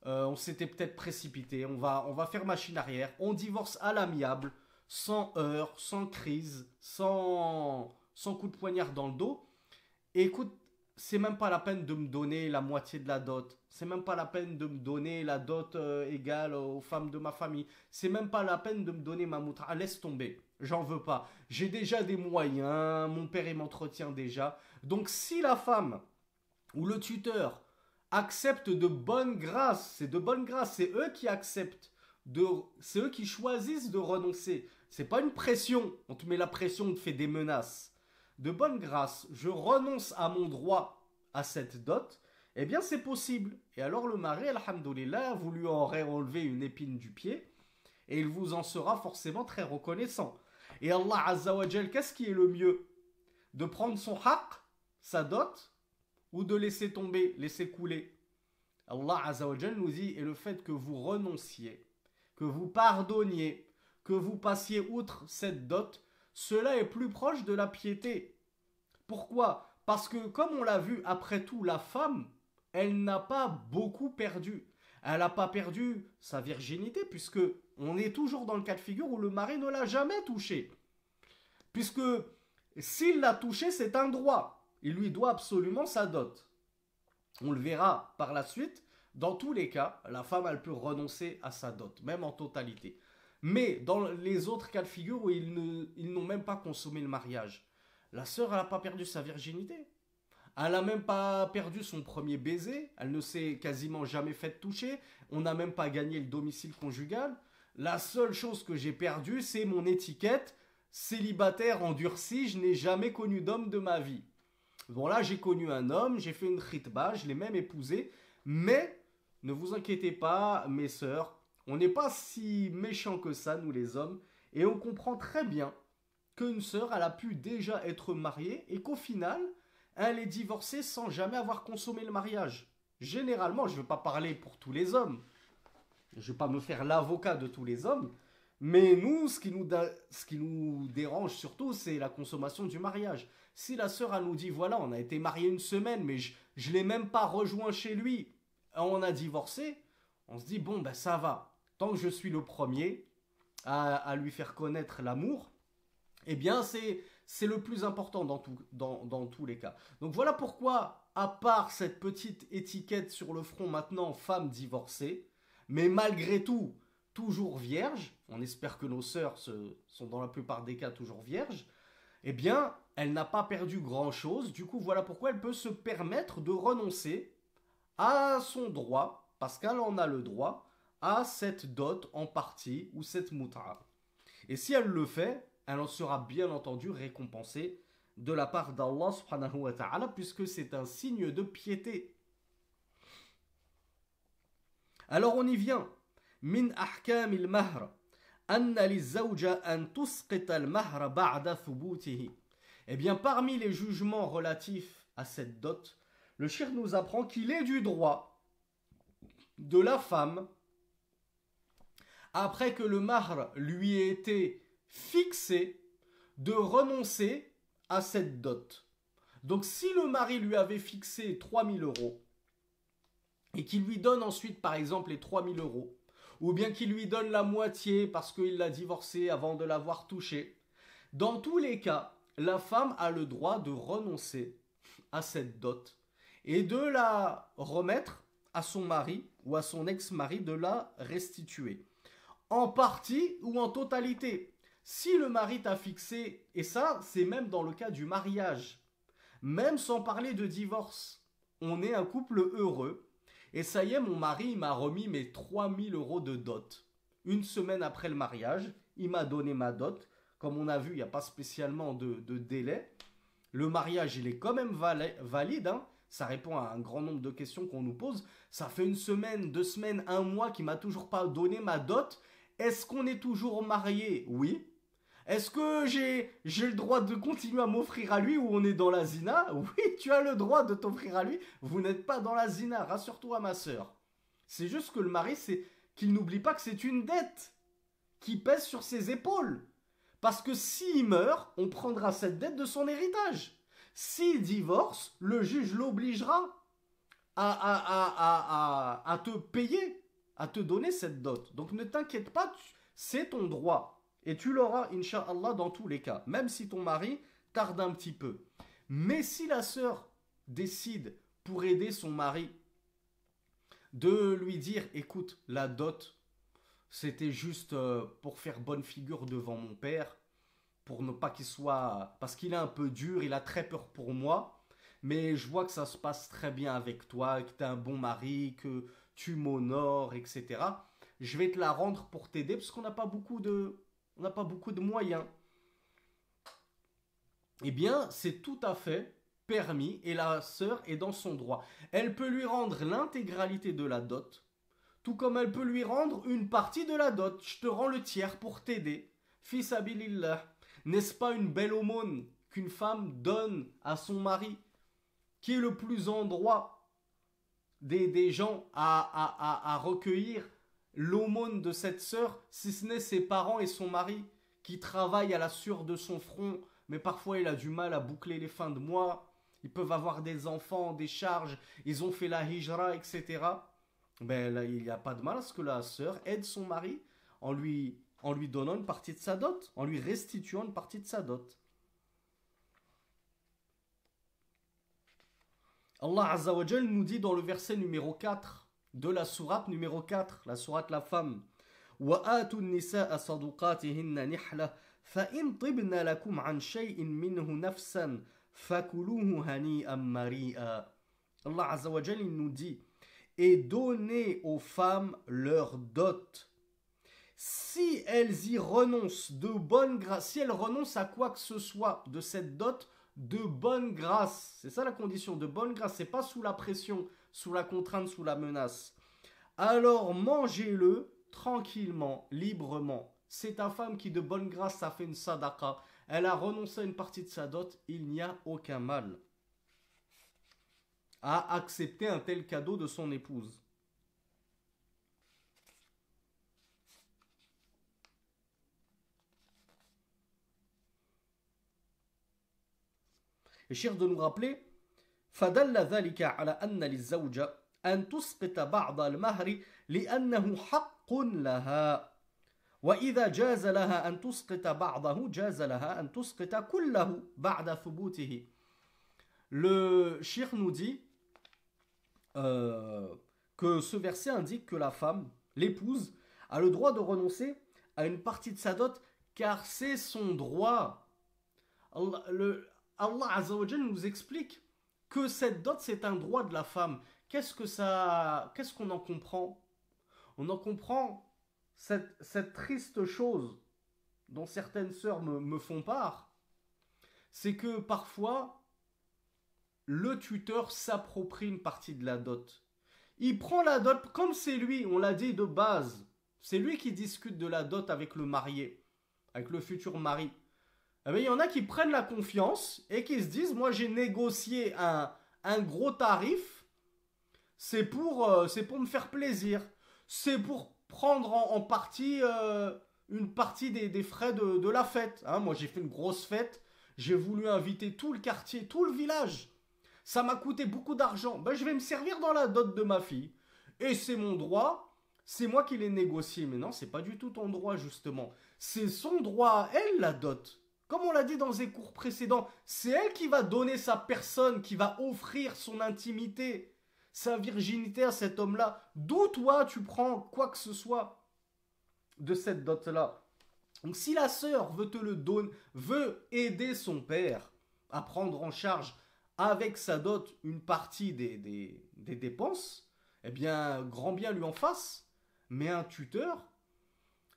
On s'était peut-être précipité. On va faire machine arrière. On divorce à l'amiable, sans heurts, sans crise, sans coup de poignard dans le dos. Et écoute, c'est même pas la peine de me donner la moitié de la dot. C'est même pas la peine de me donner la dot égale aux femmes de ma famille. C'est même pas la peine de me donner ma moutra. Laisse tomber. J'en veux pas. J'ai déjà des moyens. Mon père, il m'entretient déjà. Donc, si la femme ou le tuteur accepte de bonne grâce, c'est de bonne grâce, c'est eux qui acceptent. C'est eux qui choisissent de renoncer. C'est pas une pression. On te met la pression, on te fait des menaces. De bonne grâce, je renonce à mon droit à cette dot, eh bien c'est possible. Et alors le mari, alhamdoulilah, vous lui aurez enlevé une épine du pied, et il vous en sera forcément très reconnaissant. Et Allah Azza wa Jal, qu'est-ce qui est le mieux? De prendre son haqq, sa dot, ou de laisser tomber, laisser couler? Allah Azza wa Jal nous dit, et le fait que vous renonciez, que vous pardonniez, que vous passiez outre cette dot, cela est plus proche de la piété. Pourquoi? Parce que, comme on l'a vu, après tout, la femme, elle n'a pas beaucoup perdu. Elle n'a pas perdu sa virginité, puisque on est toujours dans le cas de figure où le mari ne l'a jamais touchée. Puisque s'il l'a touchée, c'est un droit. Il lui doit absolument sa dot. On le verra par la suite. Dans tous les cas, la femme, elle peut renoncer à sa dot, même en totalité. Mais dans les autres cas de figure où ils n'ont même pas consommé le mariage, la sœur, elle n'a pas perdu sa virginité. Elle n'a même pas perdu son premier baiser. Elle ne s'est quasiment jamais fait toucher. On n'a même pas gagné le domicile conjugal. La seule chose que j'ai perdue, c'est mon étiquette célibataire endurci. Je n'ai jamais connu d'homme de ma vie. Bon là, j'ai connu un homme, j'ai fait une khitba, je l'ai même épousé. Mais ne vous inquiétez pas, mes sœurs, on n'est pas si méchants que ça, nous les hommes, et on comprend très bien qu'une sœur, elle a pu déjà être mariée et qu'au final, elle est divorcée sans jamais avoir consommé le mariage. Généralement, je ne veux pas parler pour tous les hommes, je ne vais pas me faire l'avocat de tous les hommes, mais nous, ce qui nous dérange surtout, c'est la consommation du mariage. Si la sœur, elle nous dit, voilà, on a été mariés une semaine, mais je ne l'ai même pas rejoint chez lui, on a divorcé, on se dit, bon, ben ça va. Tant que je suis le premier à lui faire connaître l'amour, eh bien c'est le plus important dans tous les cas. Donc voilà pourquoi, à part cette petite étiquette sur le front maintenant, femme divorcée, mais malgré tout, toujours vierge, on espère que nos sœurs sont dans la plupart des cas toujours vierges, eh bien elle n'a pas perdu grand-chose, du coup voilà pourquoi elle peut se permettre de renoncer à son droit, parce qu'elle en a le droit, à cette dot en partie ou cette mut'a. Et si elle le fait, elle en sera bien entendu récompensée de la part d'Allah subhanahu wa ta'ala, puisque c'est un signe de piété. Alors on y vient. Min ahkam il-mahr anna liz-zawja an tusqita al-mahr ba'da thubutihi. Eh bien parmi les jugements relatifs à cette dot, le shir nous apprend qu'il est du droit de la femme, après que le mahr lui ait été fixé, de renoncer à cette dot. Donc si le mari lui avait fixé 3000 euros et qu'il lui donne ensuite par exemple les 3000 euros, ou bien qu'il lui donne la moitié parce qu'il l'a divorcée avant de l'avoir touchée, dans tous les cas, la femme a le droit de renoncer à cette dot et de la remettre à son mari ou à son ex-mari, de la restituer. En partie ou en totalité. Si le mari t'a fixé, et ça c'est même dans le cas du mariage, Même sans parler de divorce. On est un couple heureux. Et ça y est, mon mari m'a remis mes 3 000 € de dot. Une semaine après le mariage, il m'a donné ma dot. Comme on a vu, il n'y a pas spécialement de délai. Le mariage, il est quand même valide. Hein. Ça répond à un grand nombre de questions qu'on nous pose. Ça fait une semaine, 2 semaines, un mois qu'il m'a toujours pas donné ma dot. Est-ce qu'on est toujours mariés? Oui. Est-ce que j'ai le droit de continuer à m'offrir à lui ou on est dans la zina? Oui, tu as le droit de t'offrir à lui. Vous n'êtes pas dans la zina. Rassure-toi, ma sœur. C'est juste que le mari, c'est qu'il n'oublie pas que c'est une dette qui pèse sur ses épaules. Parce que s'il meurt, on prendra cette dette de son héritage. S'il divorce, le juge l'obligera à te payer, à te donner cette dot. Donc ne t'inquiète pas, c'est ton droit. Et tu l'auras, Inch'Allah, dans tous les cas. Même si ton mari tarde un petit peu. Mais si la sœur décide, pour aider son mari, de lui dire, écoute, la dot, c'était juste pour faire bonne figure devant mon père, pour ne pas qu'il soit... Parce qu'il est un peu dur, il a très peur pour moi, mais je vois que ça se passe très bien avec toi, que tu es un bon mari, que tu m'honores, etc. Je vais te la rendre pour t'aider, parce qu'on n'a pas beaucoup de moyens. Eh bien, c'est tout à fait permis, et la sœur est dans son droit. Elle peut lui rendre l'intégralité de la dot, tout comme elle peut lui rendre une partie de la dot. Je te rends le tiers pour t'aider. Fils abilillah. N'est-ce pas une belle aumône qu'une femme donne à son mari, qui est le plus en droit des gens à recueillir l'aumône de cette sœur, si ce n'est ses parents et son mari, qui travaillent à la sueur de son front, mais parfois il a du mal à boucler les fins de mois, ils peuvent avoir des enfants, des charges, ils ont fait la hijra, etc. Ben là, il n'y a pas de mal à ce que la sœur aide son mari en lui donnant une partie de sa dot, en lui restituant une partie de sa dot. Allah Azza wa Jal nous dit dans le verset numéro 4 de la sourate numéro 4, la sourate la femme, وَآتُوا النِّسَاءَ صَدُقَاتِهِنَّ نِحْلَةً فَإِنْ طِبْنَ لَكُمْ عَنْ شَيْءٍ مِّنْهُ نَفْسًا فَكُلُوهُ هَنِيئًا مَرِيئًا. Allah Azza wa Jal nous dit, et donnez aux femmes leur dot. Si elles y renoncent de bonne grâce, si elles renoncent à quoi que ce soit de cette dot, de bonne grâce, c'est ça la condition, de bonne grâce, c'est pas sous la pression, sous la contrainte, sous la menace, alors mangez-le tranquillement, librement. C'est ta femme qui de bonne grâce a fait une sadaqa, elle a renoncé à une partie de sa dot, il n'y a aucun mal à accepter un tel cadeau de son épouse. Et cher de nous rappeler, فدل ذلك على أن للزوجة أن تسقط بعض المهر لأنه حق لها وإذا جاز لها أن تسقط بعضه جاز لها أن تسقط كله بعد ثبوته. Le shir nous dit que ce verset indique que la femme, l'épouse, a le droit de renoncer à une partie de sa dot car c'est son droit. Allah Azza wa Jal nous explique que cette dot c'est un droit de la femme. Qu'est-ce qu'on en comprend? On en comprend cette triste chose dont certaines sœurs me font part, c'est que parfois le tuteur s'approprie une partie de la dot. Il prend la dot comme c'est lui, on l'a dit de base, c'est lui qui discute de la dot avec le marié, avec le futur mari. Eh bien, il y en a qui prennent la confiance et qui se disent, moi j'ai négocié un gros tarif, c'est pour me faire plaisir, c'est pour prendre en partie une partie des frais de la fête. Hein, moi j'ai fait une grosse fête, j'ai voulu inviter tout le quartier, tout le village. Ça m'a coûté beaucoup d'argent. Ben, je vais me servir dans la dot de ma fille. Et c'est mon droit, c'est moi qui l'ai négocié. Mais non, c'est pas du tout ton droit justement. C'est son droit à elle la dot. Comme on l'a dit dans les cours précédents, c'est elle qui va donner sa personne, qui va offrir son intimité, sa virginité à cet homme-là. D'où toi tu prends quoi que ce soit de cette dot-là. Donc si la sœur veut te le donner, veut aider son père à prendre en charge avec sa dot une partie des dépenses, eh bien, grand bien lui en fasse. Mais un tuteur,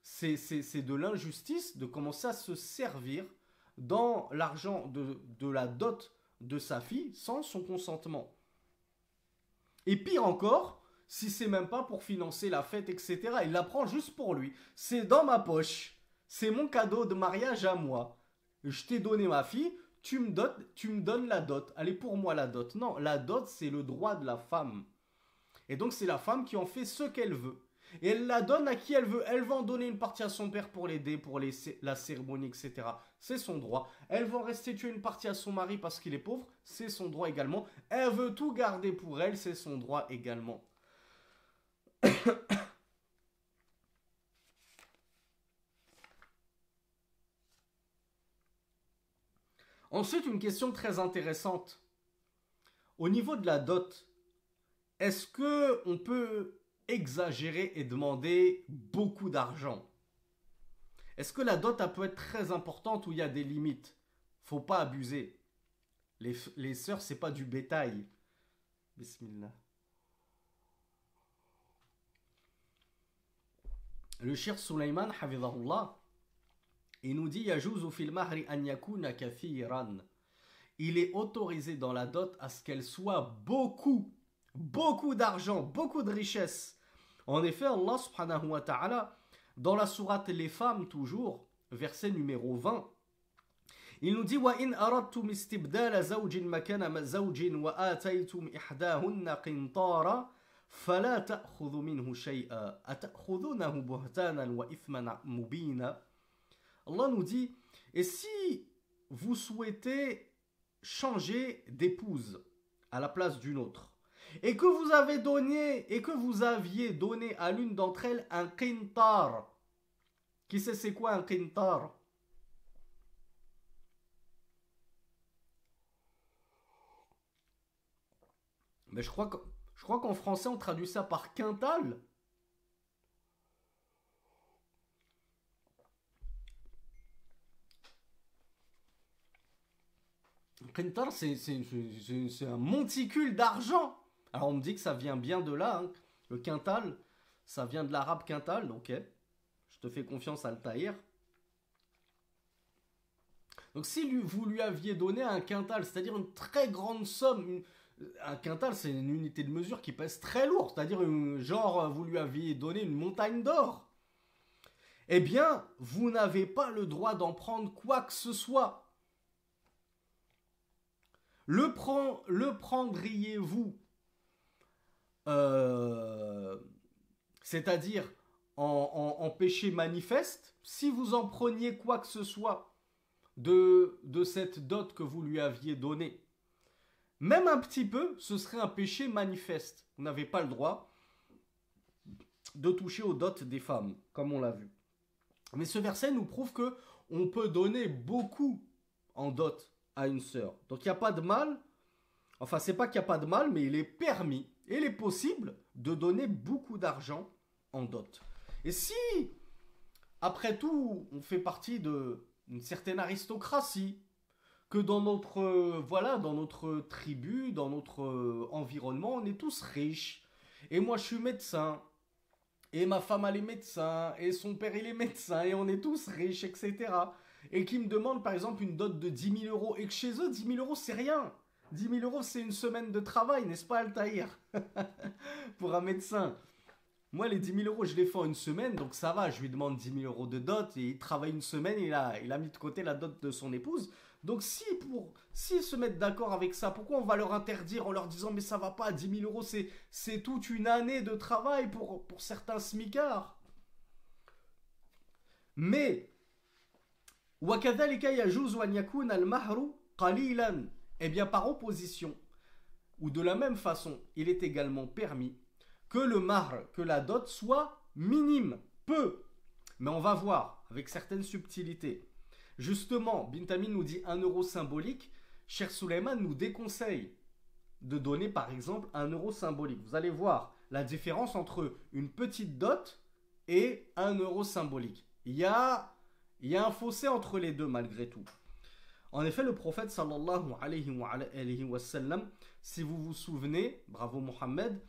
c'est de l'injustice de commencer à se servir dans l'argent de la dot de sa fille sans son consentement. Et pire encore, si c'est même pas pour financer la fête, etc. Il la prend juste pour lui. C'est dans ma poche. C'est mon cadeau de mariage à moi. Je t'ai donné ma fille, tu me donnes la dot. Elle est pour moi la dot. Non, la dot, c'est le droit de la femme. Et donc, c'est la femme qui en fait ce qu'elle veut. Et elle la donne à qui elle veut. Elle va en donner une partie à son père pour l'aider, pour la cérémonie, etc. C'est son droit. Elle va en restituer une partie à son mari parce qu'il est pauvre. C'est son droit également. Elle veut tout garder pour elle. C'est son droit également. Ensuite, une question très intéressante. Au niveau de la dot, est-ce que on peut exagérer et demander beaucoup d'argent? Est-ce que la dot elle peut être très importante ou il y a des limites? Faut pas abuser. Les sœurs, c'est pas du bétail. Bismillah. Le Cheikh Sulaiman, hafidhahullah, il nous dit Yajuzu fil mahri an yakuna kathiran. Il est autorisé dans la dot à ce qu'elle soit beaucoup d'argent, beaucoup de richesse. En effet, Allah subhanahu wa ta'ala, dans la sourate Les Femmes toujours, verset numéro 20, il nous dit Wa in aradtum istibdala zawjin makana zawjin wa ataytum ihdahunna qintara fala ta'khudhu minhu shay'a ata'khudhunahu buhtanan wa ithman mubina. Allah nous dit et si vous souhaitez changer d'épouse à la place d'une autre et que vous aviez donné à l'une d'entre elles un qintar. Qui sait c'est quoi un qintar? Mais je crois qu'en français on traduit ça par quintal. Qintar, c'est un monticule d'argent. Alors on me dit que ça vient bien de là, hein. Le quintal, ça vient de l'arabe quintal, ok. Je te fais confiance Altaïr. Donc si vous lui aviez donné un quintal, c'est-à-dire une très grande somme, un quintal c'est une unité de mesure qui pèse très lourd, c'est-à-dire genre vous lui aviez donné une montagne d'or, eh bien vous n'avez pas le droit d'en prendre quoi que ce soit. Le prendriez-vous c'est-à-dire en péché manifeste, si vous en preniez quoi que ce soit de cette dot que vous lui aviez donnée, même un petit peu, ce serait un péché manifeste. Vous n'avez pas le droit de toucher aux dots des femmes, comme on l'a vu. Mais ce verset nous prouve que on peut donner beaucoup en dot à une sœur. Donc il n'y a pas de mal, enfin c'est pas qu'il n'y a pas de mal, mais il est permis, et il est possible de donner beaucoup d'argent en dot. Et si, après tout, on fait partie d'une certaine aristocratie, que dans notre tribu, dans notre environnement, on est tous riches, et moi je suis médecin, et ma femme elle est médecin, et son père il est médecin, et on est tous riches, etc. Et qui me demandent par exemple une dot de 10 000 euros, et que chez eux 10 000 euros c'est rien. 10 000 euros c'est une semaine de travail, n'est-ce pas Altaïr? Pour un médecin. Moi les 10 000 euros je les fais en une semaine, donc ça va, je lui demande 10 000 euros de dot, et il travaille une semaine, il a mis de côté la dot de son épouse. Donc s'ils se mettent d'accord avec ça, pourquoi on va leur interdire en leur disant mais ça va pas, 10 000 euros c'est toute une année de travail pour certains smicards. Mais وَكَذَلِكَ يَجُوزُ أَنْ يَكُونَ الْمَهْرُ قَلِيلًا. Eh bien par opposition, ou de la même façon, il est également permis que le mahr, que la dot soit minime, peu. Mais on va voir avec certaines subtilités. Justement, Bintamin nous dit 1 euro symbolique. Cheikh Sulaiman nous déconseille de donner par exemple 1 euro symbolique. Vous allez voir la différence entre une petite dot et 1 euro symbolique. Il y a un fossé entre les deux malgré tout. En effet, le prophète sallallahu alayhi wa sallam, si vous vous souvenez, bravo Mohammed,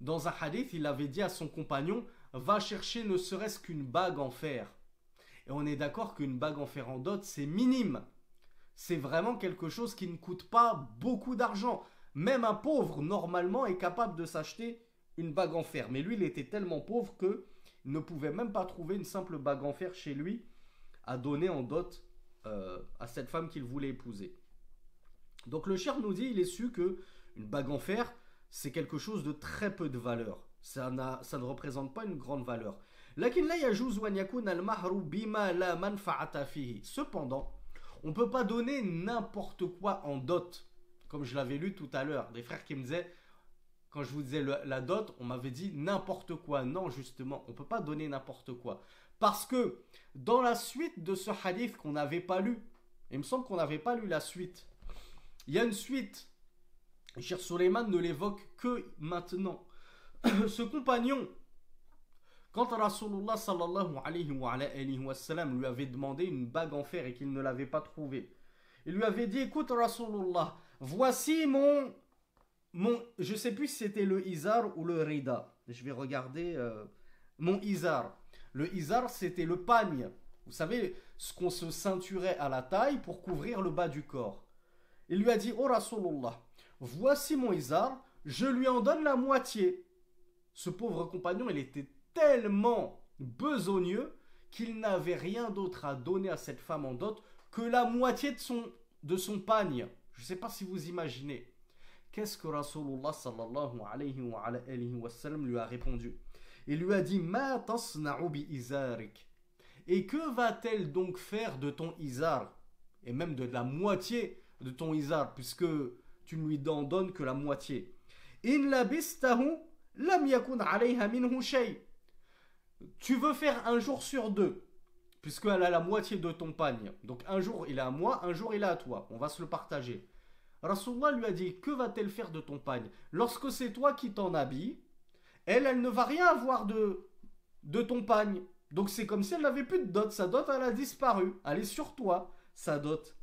dans un hadith, il avait dit à son compagnon, va chercher ne serait-ce qu'une bague en fer. Et on est d'accord qu'une bague en fer en dot, c'est minime. C'est vraiment quelque chose qui ne coûte pas beaucoup d'argent. Même un pauvre, normalement, est capable de s'acheter une bague en fer. Mais lui, il était tellement pauvre qu'il ne pouvait même pas trouver une simple bague en fer chez lui à donner en dot à cette femme qu'il voulait épouser. Donc le cheikh nous dit, il est su que une bague en fer, c'est quelque chose de très peu de valeur. Ça ne représente pas une grande valeur. Cependant, on ne peut pas donner n'importe quoi en dot. Comme je l'avais lu tout à l'heure, des frères qui me disaient, quand je vous disais la dot, on m'avait dit n'importe quoi. Non, justement, on ne peut pas donner n'importe quoi. Parce que dans la suite de ce hadith qu'on n'avait pas lu, il me semble qu'on n'avait pas lu la suite, il y a une suite. Cheikh Suleiman ne l'évoque que maintenant. Ce compagnon, quand Rasulullah sallallahu alayhi wa sallam lui avait demandé une bague en fer et qu'il ne l'avait pas trouvée, il lui avait dit, écoute Rasulullah, voici mon je ne sais plus si c'était le izar ou le rida. Je vais regarder mon izar. Le izar, c'était le pagne. Vous savez, ce qu'on se ceinturait à la taille pour couvrir le bas du corps. Il lui a dit, oh Rasulullah, voici mon izar, je lui en donne la moitié. Ce pauvre compagnon, il était tellement besogneux qu'il n'avait rien d'autre à donner à cette femme en dot que la moitié de son pagne. Je ne sais pas si vous imaginez. Qu'est-ce que Rasulullah sallallahu alayhi wa sallam lui a répondu? Il lui a dit, ma tasna'u bi izarik. Et que va-t-elle donc faire de ton izar? Et même de la moitié de ton izar, puisque tu ne lui en donnes que la moitié. In labistahu lam yakun alayha minhu shay. Tu veux faire un jour sur deux, puisqu'elle a la moitié de ton pagne. Donc un jour il est à moi, un jour il est à toi. On va se le partager. Rasulullah lui a dit, que va-t-elle faire de ton pagne? Lorsque c'est toi qui t'en habilles, elle ne va rien avoir de ton pagne. Donc c'est comme si elle n'avait plus de dot. Sa dot, elle a disparu. Elle est sur toi, sa dot.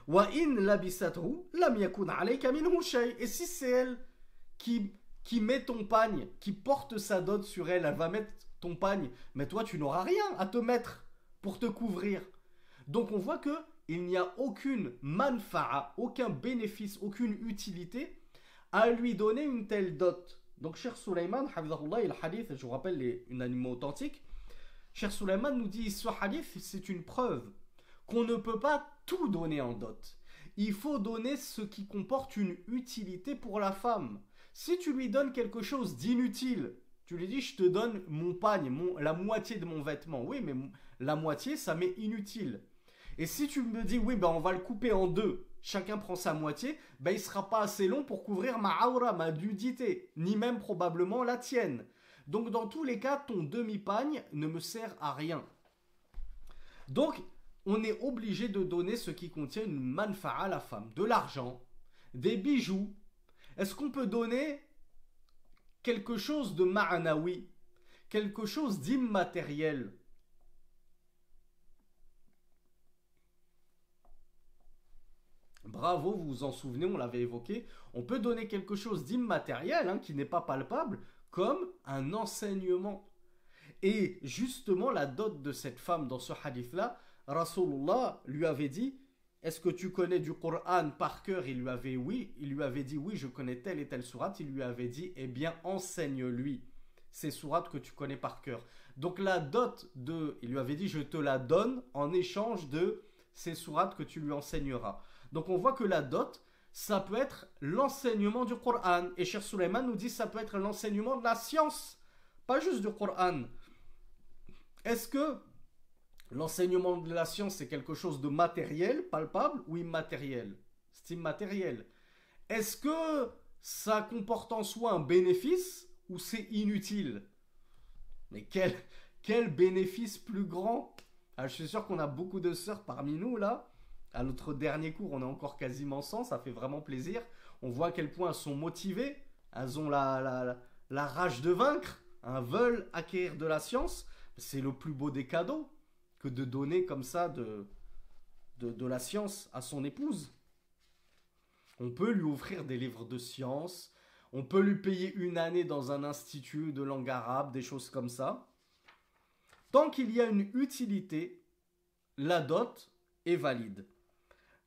Wa in labisathu lam yakun alayka minhu shay. Et si c'est elle qui met ton pagne, qui porte sa dot sur elle, elle va mettre ton pagne, mais toi tu n'auras rien à te mettre pour te couvrir. Donc on voit que il n'y a aucune manfa'a, aucun bénéfice, aucune utilité à lui donner une telle dot. Donc Cheikh Suleiman, hafidhahullah, et le hadith, je vous rappelle une animaux authentique, Cheikh Suleiman nous dit, ce hadith c'est une preuve qu'on ne peut pas tout donner en dot. Il faut donner ce qui comporte une utilité pour la femme. Si tu lui donnes quelque chose d'inutile, tu lui dis je te donne mon pagne, la moitié de mon vêtement. Oui, mais la moitié, ça m'est inutile. Et si tu me dis oui, ben on va le couper en deux, chacun prend sa moitié, ben il ne sera pas assez long pour couvrir ma aura, ma nudité, ni même probablement la tienne. Donc dans tous les cas, ton demi-pagne ne me sert à rien. Donc, on est obligé de donner ce qui contient une manfa'a à la femme, de l'argent, des bijoux. Est-ce qu'on peut donner quelque chose de ma'anawi, quelque chose d'immatériel? Bravo, vous vous en souvenez, on l'avait évoqué. On peut donner quelque chose d'immatériel, qui n'est pas palpable, comme un enseignement. Et justement, la dot de cette femme dans ce hadith-là, Rasulullah lui avait dit, est-ce que tu connais du Coran par cœur? Il lui avait dit oui, je connais telle et telle sourate. Il lui avait dit, eh bien enseigne-lui ces sourates que tu connais par cœur. Donc la dot il lui avait dit, je te la donne en échange de ces sourates que tu lui enseigneras. Donc on voit que la dot, ça peut être l'enseignement du Coran. Et Cheikh Suleiman nous dit, ça peut être l'enseignement de la science, pas juste du Coran. Est-ce que l'enseignement de la science, c'est quelque chose de matériel, palpable ou immatériel? C'est immatériel. Est-ce que ça comporte en soi un bénéfice ou c'est inutile? Mais quel bénéfice plus grand? Je suis sûr qu'on a beaucoup de sœurs parmi nous là. À notre dernier cours, on est encore quasiment 100, ça fait vraiment plaisir. On voit à quel point elles sont motivées, elles ont la rage de vaincre, elles veulent acquérir de la science. C'est le plus beau des cadeaux que de donner comme ça de de la science à son épouse. On peut lui offrir des livres de science, on peut lui payer une année dans un institut de langue arabe, des choses comme ça. Tant qu'il y a une utilité, la dot est valide.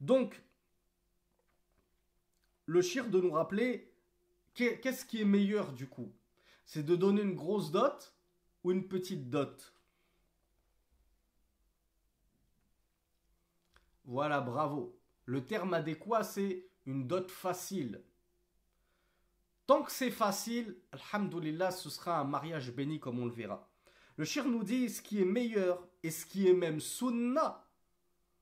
Donc, le shir de nous rappeler qu'est-ce qui est meilleur du coup? C'est de donner une grosse dot ou une petite dot? Voilà, bravo. Le terme adéquat, c'est une dot facile. Tant que c'est facile, alhamdoulilah, ce sera un mariage béni comme on le verra. Le shir nous dit ce qui est meilleur et ce qui est même sunna.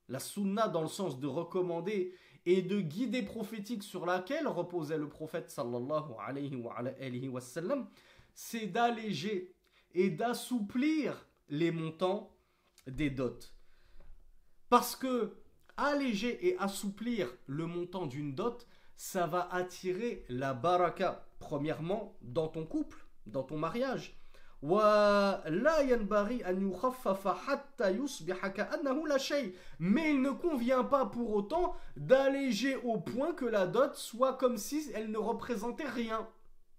La sunna dans le sens de recommander et de guider prophétique sur laquelle reposait le prophète sallallahu alayhi wa sallam, c'est d'alléger et d'assouplir les montants des dots. Parce que alléger et assouplir le montant d'une dot, ça va attirer la baraka, premièrement, dans ton couple, dans ton mariage. Mais il ne convient pas pour autant d'alléger au point que la dot soit comme si elle ne représentait rien.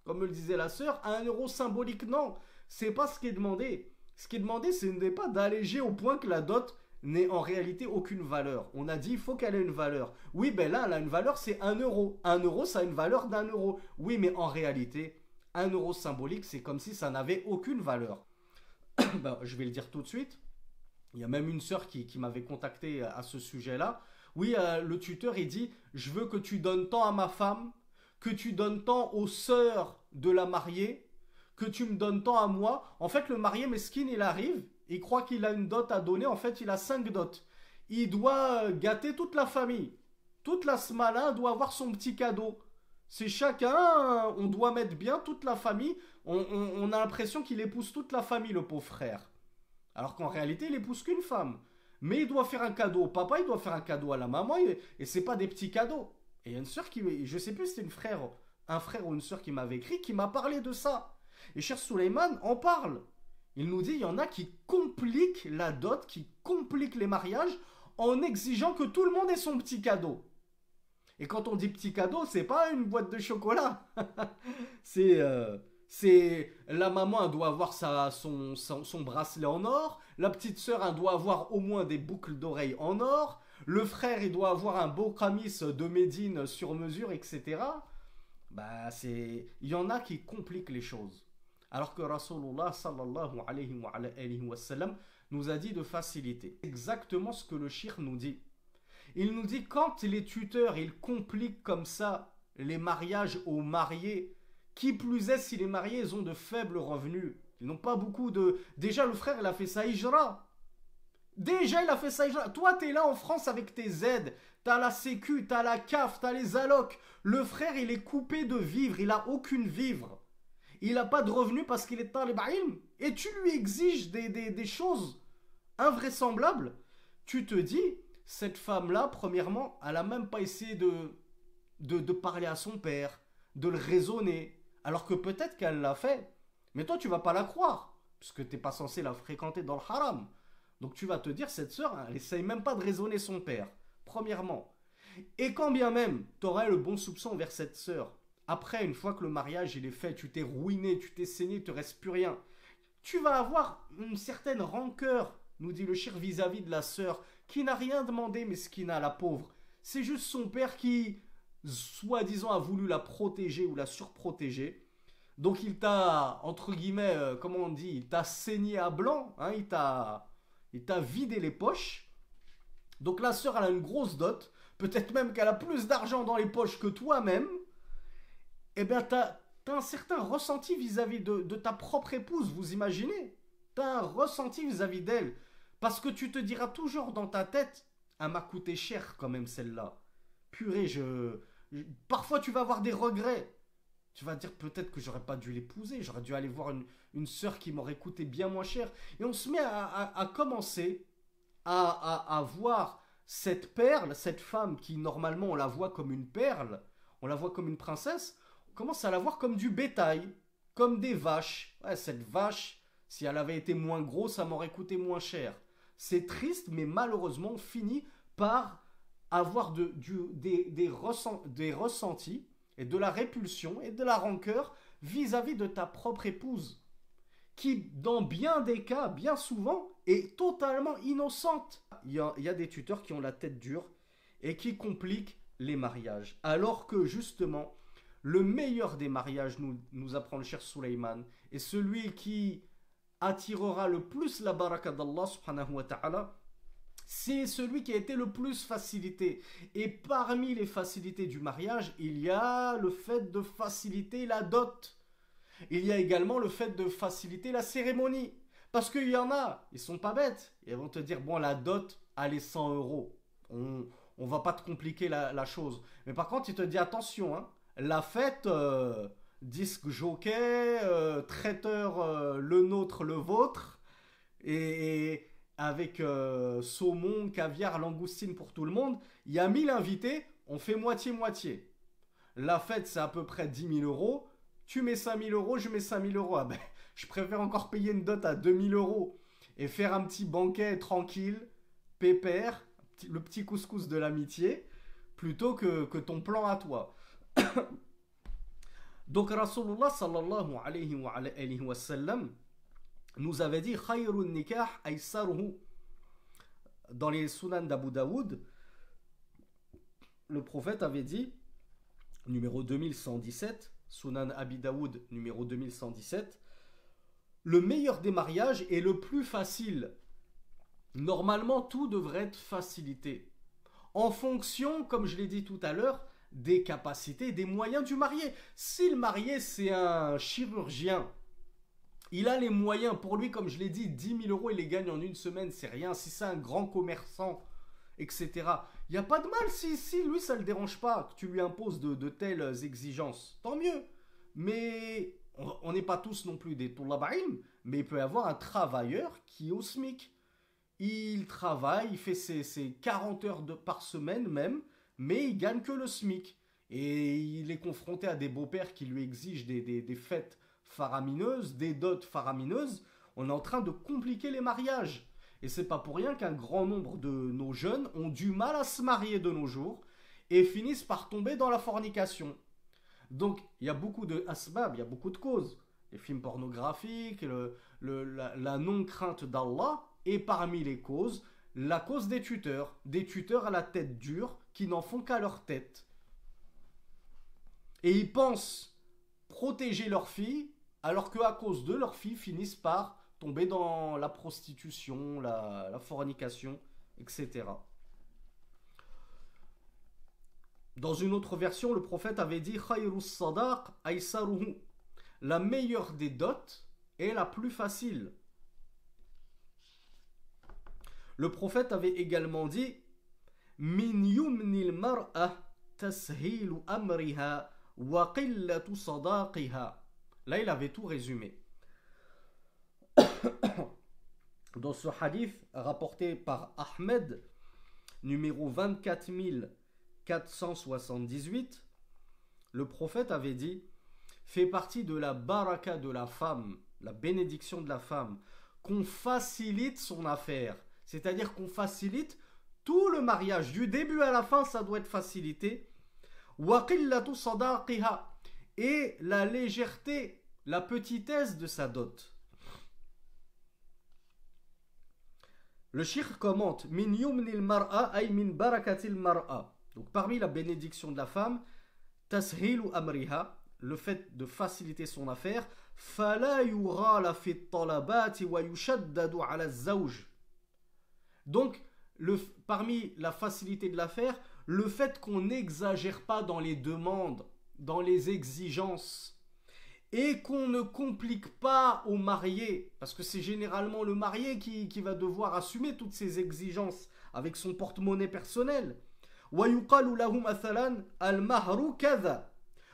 Comme le disait la sœur, un euro symbolique, non. C'est pas ce qui est demandé. Ce qui est demandé, ce n'est pas d'alléger au point que la dot n'ait en réalité aucune valeur. On a dit il faut qu'elle ait une valeur. Oui, ben là, elle a une valeur, c'est 1 euro. 1 euro, ça a une valeur d'1 euro. Oui, mais en réalité, 1 euro symbolique, c'est comme si ça n'avait aucune valeur. Ben, je vais le dire tout de suite. Il y a même une sœur qui m'avait contacté à ce sujet-là. Oui, le tuteur, il dit, je veux que tu donnes tant à ma femme, que tu donnes tant aux sœurs de la mariée, que tu me donnes tant à moi. En fait, le marié mesquine, il arrive, il croit qu'il a une dot à donner. En fait, il a 5 dots. Il doit gâter toute la famille. Toute la smala doit avoir son petit cadeau. C'est chacun, on doit mettre bien toute la famille. On a l'impression qu'il épouse toute la famille, le pauvre frère. Alors qu'en réalité, il épouse qu'une femme. Mais il doit faire un cadeau au papa, il doit faire un cadeau à la maman, et c'est pas des petits cadeaux. Et il y a une sœur qui, je sais plus si c'était un frère ou une sœur qui m'avait écrit, qui m'a parlé de ça. Et cher Suleiman en parle. Il nous dit, il y en a qui compliquent la dot, qui compliquent les mariages, en exigeant que tout le monde ait son petit cadeau. Et quand on dit petit cadeau, c'est pas une boîte de chocolat. c'est la maman, elle doit avoir son bracelet en or. La petite sœur, elle doit avoir au moins des boucles d'oreilles en or. Le frère, il doit avoir un beau camis de Médine sur mesure, etc. Bah, il y en a qui compliquent les choses. Alors que Rasulullah sallallahu alayhi wa sallam nous a dit de faciliter. Exactement ce que le shir nous dit. Il nous dit quand les tuteurs ils compliquent comme ça les mariages aux mariés, qui plus est si les mariés ils ont de faibles revenus, ils n'ont pas beaucoup de... Déjà le frère il a fait sa hijra. Déjà il a fait sa hijra. Toi t'es là en France avec tes aides, t'as la sécu, t'as la CAF, t'as les allocs. Le frère il est coupé de vivre, il a aucune vivre. Il n'a pas de revenus parce qu'il est talib ilm. Et tu lui exiges des choses invraisemblables. Tu te dis... Cette femme-là, premièrement, elle n'a même pas essayé de parler à son père, de le raisonner, alors que peut-être qu'elle l'a fait. Mais toi, tu vas pas la croire, puisque tu n'es pas censé la fréquenter dans le haram. Donc tu vas te dire, cette sœur, elle n'essaye même pas de raisonner son père, premièrement. Et quand bien même, tu aurais le bon soupçon vers cette sœur, après, une fois que le mariage il est fait, tu t'es ruiné, tu t'es saigné, il ne te reste plus rien, tu vas avoir une certaine rancœur, nous dit le shir, vis-à-vis de la sœur, qui n'a rien demandé, mais ce qui n'a la pauvre. C'est juste son père qui, soi-disant, a voulu la protéger ou la surprotéger. Donc il t'a, entre guillemets, comment on dit, il t'a saigné à blanc, hein, il t'a vidé les poches. Donc la sœur, elle a une grosse dot, peut-être même qu'elle a plus d'argent dans les poches que toi-même. Eh bien, t'as un certain ressenti vis-à-vis de ta propre épouse, vous imaginez? T'as un ressenti vis-à-vis d'elle. Parce que tu te diras toujours dans ta tête, elle m'a coûté cher quand même celle-là. Purée, parfois tu vas avoir des regrets. Tu vas dire peut-être que j'aurais pas dû l'épouser, j'aurais dû aller voir une sœur qui m'aurait coûté bien moins cher. Et on se met à commencer à voir cette perle, cette femme qui normalement on la voit comme une perle, on la voit comme une princesse, on commence à la voir comme du bétail, comme des vaches. Ouais, cette vache, si elle avait été moins grosse, ça m'aurait coûté moins cher. C'est triste, mais malheureusement, on finit par avoir des ressentis et de la répulsion et de la rancœur vis-à-vis de ta propre épouse, qui, dans bien des cas, bien souvent, est totalement innocente. Il y a des tuteurs qui ont la tête dure et qui compliquent les mariages. Alors que, justement, le meilleur des mariages, nous apprend le cher Sulaiman, est celui qui attirera le plus la baraka d'Allah subhanahu wa ta'ala, c'est celui qui a été le plus facilité. Et parmi les facilités du mariage, il y a le fait de faciliter la dot. Il y a également le fait de faciliter la cérémonie. Parce qu'il y en a, ils sont pas bêtes. Ils vont te dire, bon, la dot, allez, 100 euros. On va pas te compliquer la chose. Mais par contre, il te dit, attention, hein, la fête, disque jockey, traiteur, le nôtre, le vôtre, et avec saumon, caviar, langoustine pour tout le monde, il y a 1000 invités, on fait moitié-moitié. La fête, c'est à peu près 10 000 euros. Tu mets 5 000 euros, je mets 5 000 euros. Ah ben, je préfère encore payer une dot à 2 000 euros et faire un petit banquet tranquille, pépère, le petit couscous de l'amitié, plutôt que ton plan à toi. Donc, Rasulullah sallallahu alayhi wa sallam nous avait dit Khayrun nikah aysaruhu. Dans les Sunan d'Abu Daoud, le prophète avait dit, numéro 2117, Sunan Abi Daoud, numéro 2117, le meilleur des mariages est le plus facile. Normalement, tout devrait être facilité. En fonction, comme je l'ai dit tout à l'heure, des capacités, des moyens du marié. Si le marié, c'est un chirurgien, il a les moyens, pour lui, comme je l'ai dit, 10 000 euros, il les gagne en une semaine, c'est rien. Si c'est un grand commerçant, etc., il n'y a pas de mal si lui, ça ne le dérange pas que tu lui imposes de telles exigences. Tant mieux. Mais on n'est pas tous non plus des Tullab ilm, mais il peut y avoir un travailleur qui est au SMIC. Il travaille, il fait ses 40 heures par semaine même, mais il gagne que le SMIC. Et il est confronté à des beaux-pères qui lui exigent des fêtes faramineuses, des dots faramineuses. On est en train de compliquer les mariages. Et c'est pas pour rien qu'un grand nombre de nos jeunes ont du mal à se marier de nos jours et finissent par tomber dans la fornication. Donc, il y a beaucoup de asbab, il y a beaucoup de causes. Les films pornographiques, la non-crainte d'Allah, et parmi les causes, la cause des tuteurs à la tête dure qui n'en font qu'à leur tête. Et ils pensent protéger leurs filles, alors qu'à cause d'eux, leurs filles finissent par tomber dans la prostitution, la fornication, etc. Dans une autre version, le prophète avait dit Khayrus sadaq aysaruhu. La meilleure des dots est la plus facile. Le prophète avait également dit Min yumnil mar'ah tashilu amriha wa qillatu sadaqiha. Là, il avait tout résumé. Dans ce hadith rapporté par Ahmed, numéro 24478, le prophète avait dit fait partie de la baraka de la femme, la bénédiction de la femme, qu'on facilite son affaire. C'est-à-dire qu'on facilite tout le mariage. Du début à la fin, ça doit être facilité. وَقِلَّةُ صَدَاقِهَا. Et la légèreté, la petitesse de sa dot. Le shir commente min yumnil mar'a ay min barakatil mar'a. Donc parmi la bénédiction de la femme, tashilu amriha, le fait de faciliter son affaire, fala yughala fi at-talabati wa yushaddadu ala az-zawj. Donc parmi la facilité de l'affaire, le fait qu'on n'exagère pas dans les demandes, dans les exigences, et qu'on ne complique pas au marié, parce que c'est généralement le marié qui va devoir assumer toutes ces exigences avec son porte-monnaie personnel. وَيُقَالُ لَهُ مَثَلًا الْمَهْرُ كَذَا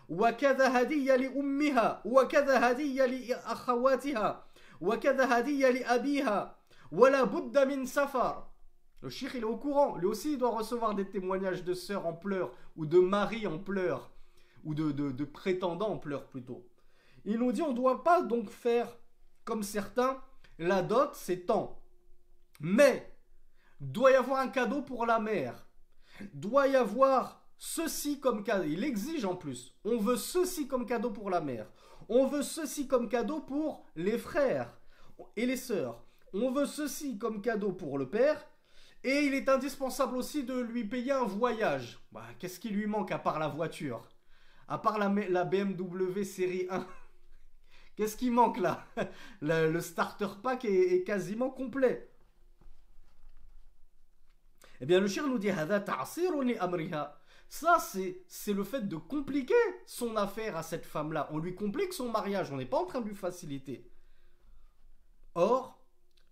وَكَذَا هَدِيَّ لِأُمِّهَا وَكَذَا هَدِيَّ لِأَخَوَاتِهَا وَكَذَا هَدِيَّ لِأَبِيهَا وَلَا بُدَّ مِنْ سَفَرٍ. Le cheikh il est au courant, lui aussi il doit recevoir des témoignages de sœurs en pleurs, ou de maris en pleurs, ou de prétendants en pleurs plutôt. Il nous dit on ne doit pas donc faire comme certains, la dot c'est tant. Mais doit y avoir un cadeau pour la mère, doit y avoir ceci comme cadeau. Il exige en plus. On veut ceci comme cadeau pour la mère. On veut ceci comme cadeau pour les frères et les sœurs. On veut ceci comme cadeau pour le père. Et il est indispensable aussi de lui payer un voyage. Bah, qu'est-ce qui lui manque à part la voiture? À part la BMW série 1? Qu'est-ce qui manque là? Le starter pack est quasiment complet. Eh bien, le shir nous dit ça, c'est le fait de compliquer son affaire à cette femme-là. On lui complique son mariage, on n'est pas en train de lui faciliter. Or,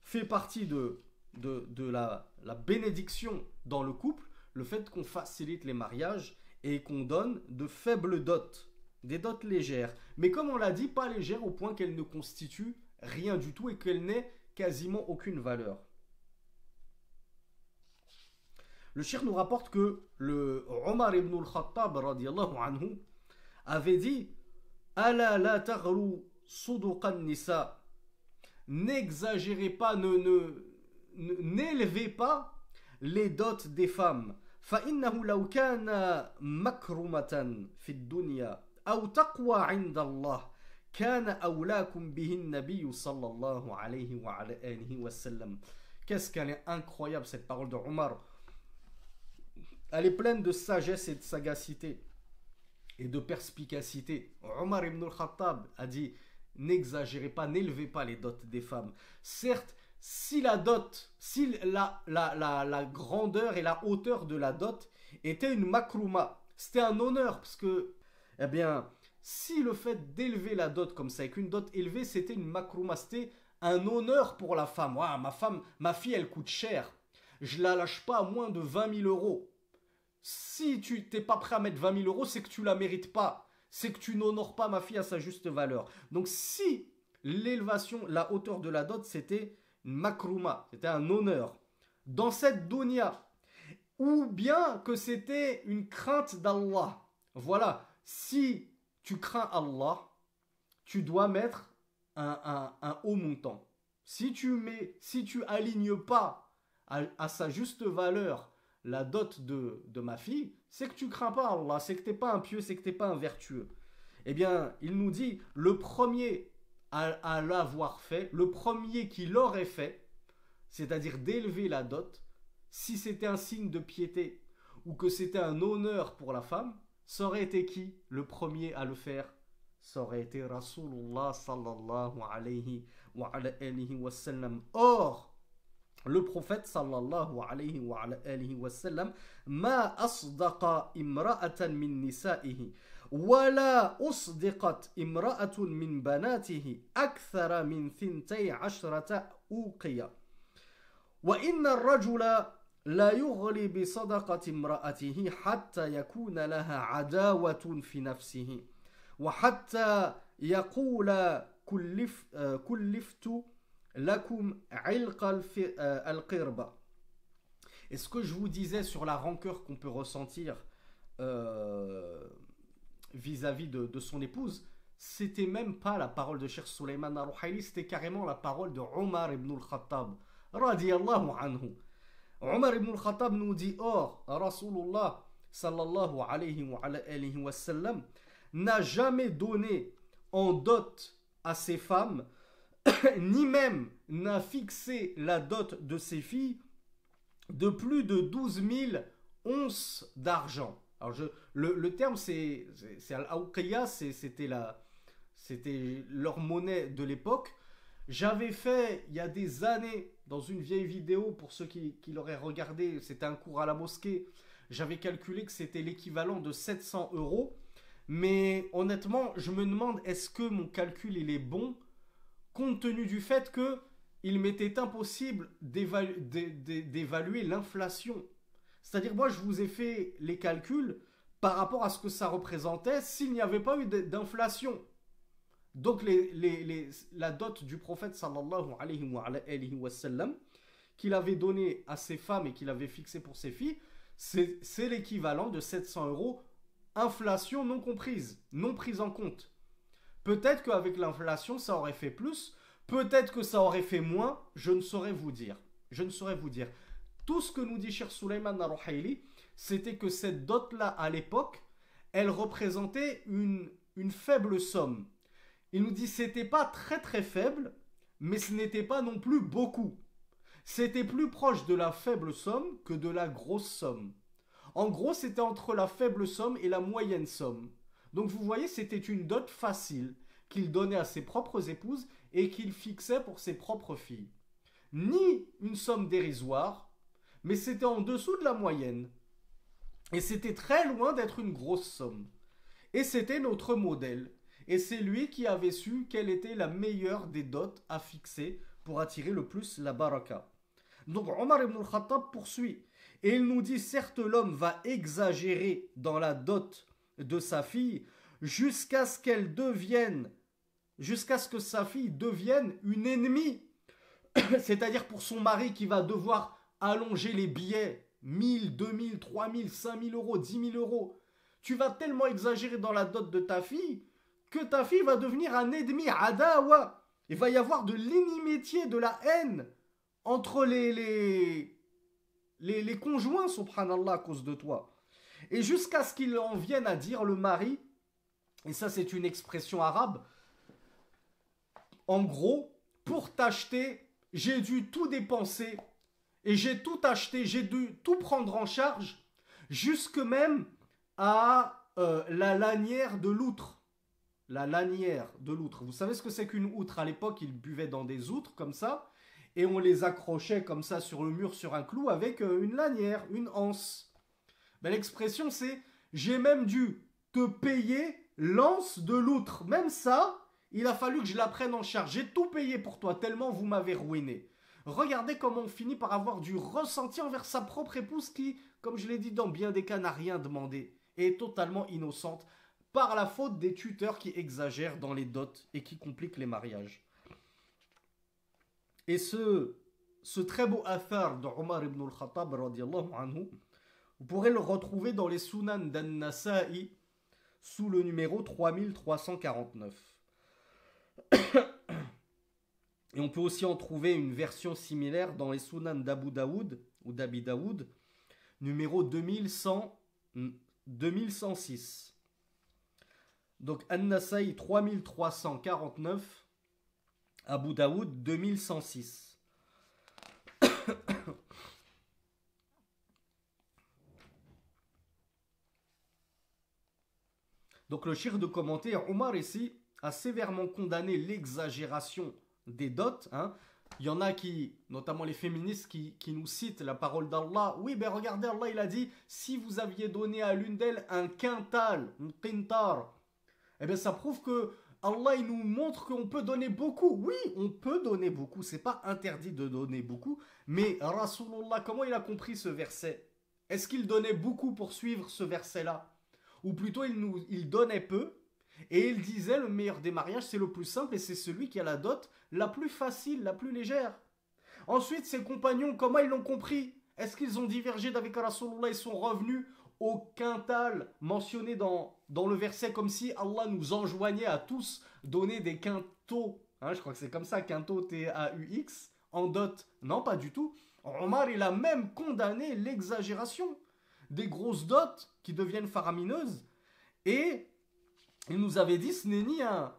fait partie de la bénédiction dans le couple, le fait qu'on facilite les mariages et qu'on donne de faibles dots, des dots légères. Mais comme on l'a dit, pas légères au point qu'elles ne constituent rien du tout et qu'elles n'aient quasiment aucune valeur. Le shir nous rapporte que le Omar ibn al-Khattab radiyallahu anhu avait dit Ala la taghru suduqan nisa. N'exagérez pas, n'élevez pas les dots des femmes. فإنه لو كان مكرمة في الدنيا أو تقوى عند الله كان أولاكم به النبي صلى الله عليه وعلى آله وسلم. Qu'est-ce qu'elle est incroyable cette parole de Omar. Elle est pleine de sagesse et de sagacité et de perspicacité. Omar ibn al-Khattab a dit n'exagérez pas, n'élevez pas les dots des femmes. Certes, si la dot, si la grandeur et la hauteur de la dot était une makrouma, c'était un honneur, parce que, eh bien, si le fait d'élever la dot comme ça, avec une dot élevée, c'était une makrouma, c'était un honneur pour la femme. Ouais, ma fille, elle coûte cher. Je la lâche pas à moins de 20 000 euros. Si tu n'es pas prêt à mettre 20 000 euros, c'est que tu la mérites pas. C'est que tu n'honores pas ma fille à sa juste valeur. Donc si l'élévation, la hauteur de la dot, c'était une makrouma, c'était un honneur dans cette dunya, ou bien que c'était une crainte d'Allah. Voilà, si tu crains Allah, tu dois mettre un haut montant. Si tu alignes pas à sa juste valeur la dot de ma fille, c'est que tu crains pas Allah, c'est que t'es pas un pieux, c'est que t'es pas un vertueux. Eh bien, il nous dit, le premier à l'avoir fait, le premier qui l'aurait fait, c'est-à-dire d'élever la dot, si c'était un signe de piété ou que c'était un honneur pour la femme, ça aurait été qui le premier à le faire? Ça aurait été Rasulullah sallallahu alayhi wa sallam. Or, le prophète sallallahu alayhi wa sallam ma asdaqa imra'atan min nisa'ihi wala usdiqat imra'atun min banatihi akthara min 12 uqiya wa inna ar-rajula la yughli bi sadaqati imra'atihi hatta yakuna laha adawatun fi nafsihi wa hatta yaqula kulliftu lakum al-qirba. Et ce que je vous disais sur la rancœur qu'on peut ressentir vis-à-vis de son épouse, c'était même pas la parole de Cheikh Suleiman al-Ruhaili, c'était carrément la parole de Omar ibn al-Khattab radiyallahu anhu. Omar ibn al-Khattab nous dit or Rasulullah sallallahu alayhi wa sallam n'a jamais donné en dot à ses femmes ni même n'a fixé la dot de ses filles de plus de 12 000 onces d'argent. Alors le terme c'est al-awqiya, c'était leur monnaie de l'époque. J'avais fait il y a des années dans une vieille vidéo, pour ceux qui l'auraient regardé, c'était un cours à la mosquée, j'avais calculé que c'était l'équivalent de 700 euros. Mais honnêtement, je me demande est-ce que mon calcul il est bon, compte tenu du fait que il m'était impossible d'évaluer l'inflation. C'est-à-dire, moi, je vous ai fait les calculs par rapport à ce que ça représentait s'il n'y avait pas eu d'inflation. Donc, la dot du prophète, sallallahu alayhi wa sallam, qu'il avait donné à ses femmes et qu'il avait fixé pour ses filles, c'est l'équivalent de 700 euros, inflation non comprise, non prise en compte. Peut-être qu'avec l'inflation, ça aurait fait plus. Peut-être que ça aurait fait moins. Je ne saurais vous dire. Je ne saurais vous dire. Tout ce que nous dit Cheikh Souleymane Al-Ruhaili, c'était que cette dot-là, à l'époque, elle représentait une faible somme. Il nous dit que c'était pas très très faible, mais ce n'était pas non plus beaucoup. C'était plus proche de la faible somme que de la grosse somme. En gros, c'était entre la faible somme et la moyenne somme. Donc vous voyez, c'était une dot facile qu'il donnait à ses propres épouses et qu'il fixait pour ses propres filles. Ni une somme dérisoire, mais c'était en dessous de la moyenne. Et c'était très loin d'être une grosse somme. Et c'était notre modèle. Et c'est lui qui avait su quelle était la meilleure des dots à fixer pour attirer le plus la baraka. Donc Omar ibn al-Khattab poursuit. Et il nous dit, certes l'homme va exagérer dans la dot de sa fille jusqu'à ce qu'elle devienne, jusqu'à ce que sa fille devienne une ennemie. C'est-à-dire pour son mari qui va devoir allonger les billets 1000, 2000, 3000, 5000 euros, 10 000 euros. Tu vas tellement exagérer dans la dot de ta fille que ta fille va devenir un ennemi, adawa. Il va y avoir de l'inimitié, de la haine entre les conjoints, subhanallah, à cause de toi. Et jusqu'à ce qu'il en vienne à dire le mari, et ça c'est une expression arabe, en gros, pour t'acheter, j'ai dû tout dépenser, et j'ai tout acheté, j'ai dû tout prendre en charge, jusque même à la lanière de l'outre. La lanière de l'outre. Vous savez ce que c'est qu'une outre? À l'époque, ils buvaient dans des outres comme ça, et on les accrochait comme ça sur le mur, sur un clou, avec une lanière, une anse. Ben, l'expression c'est « j'ai même dû te payer l'anse de l'outre ». Même ça, il a fallu que je la prenne en charge. J'ai tout payé pour toi, tellement vous m'avez ruiné. Regardez comment on finit par avoir du ressenti envers sa propre épouse qui, comme je l'ai dit dans bien des cas, n'a rien demandé et est totalement innocente par la faute des tuteurs qui exagèrent dans les dots et qui compliquent les mariages. Et ce très beau athar de Omar ibn al-Khattab, radiallahu anhu, vous pourrez le retrouver dans les Sunan d'An-Nasa'i sous le numéro 3349. Et on peut aussi en trouver une version similaire dans les Sunan d'Abu Daoud ou d'Abi Daoud, numéro 2106. Donc An-Nasa'i 3349, Abu Daoud 2106. Donc le shir de commenter, Omar ici a sévèrement condamné l'exagération des dots. Il y en a qui, notamment les féministes, qui nous citent la parole d'Allah. Oui, ben regardez, Allah il a dit, si vous aviez donné à l'une d'elles un quintal, un qintar, eh bien ça prouve que Allah il nous montre qu'on peut donner beaucoup. Oui, on peut donner beaucoup, c'est pas interdit de donner beaucoup. Mais Rasulullah, comment il a compris ce verset? Est-ce qu'il donnait beaucoup pour suivre ce verset-là? Ou plutôt il donnait peu et il disait le meilleur des mariages c'est le plus simple et c'est celui qui a la dot la plus facile, la plus légère. Ensuite ses compagnons, comment ils l'ont compris? Est-ce qu'ils ont divergé d'avec Rasulullah? Ils sont revenus au quintal mentionné dans le verset comme si Allah nous enjoignait à tous donner des quintaux. Je crois que c'est comme ça, quinto T-A-U-X, en dot. Non, pas du tout. Omar, il a même condamné l'exagération des grosses dots qui deviennent faramineuses. Et il nous avait dit, ce n'est ni un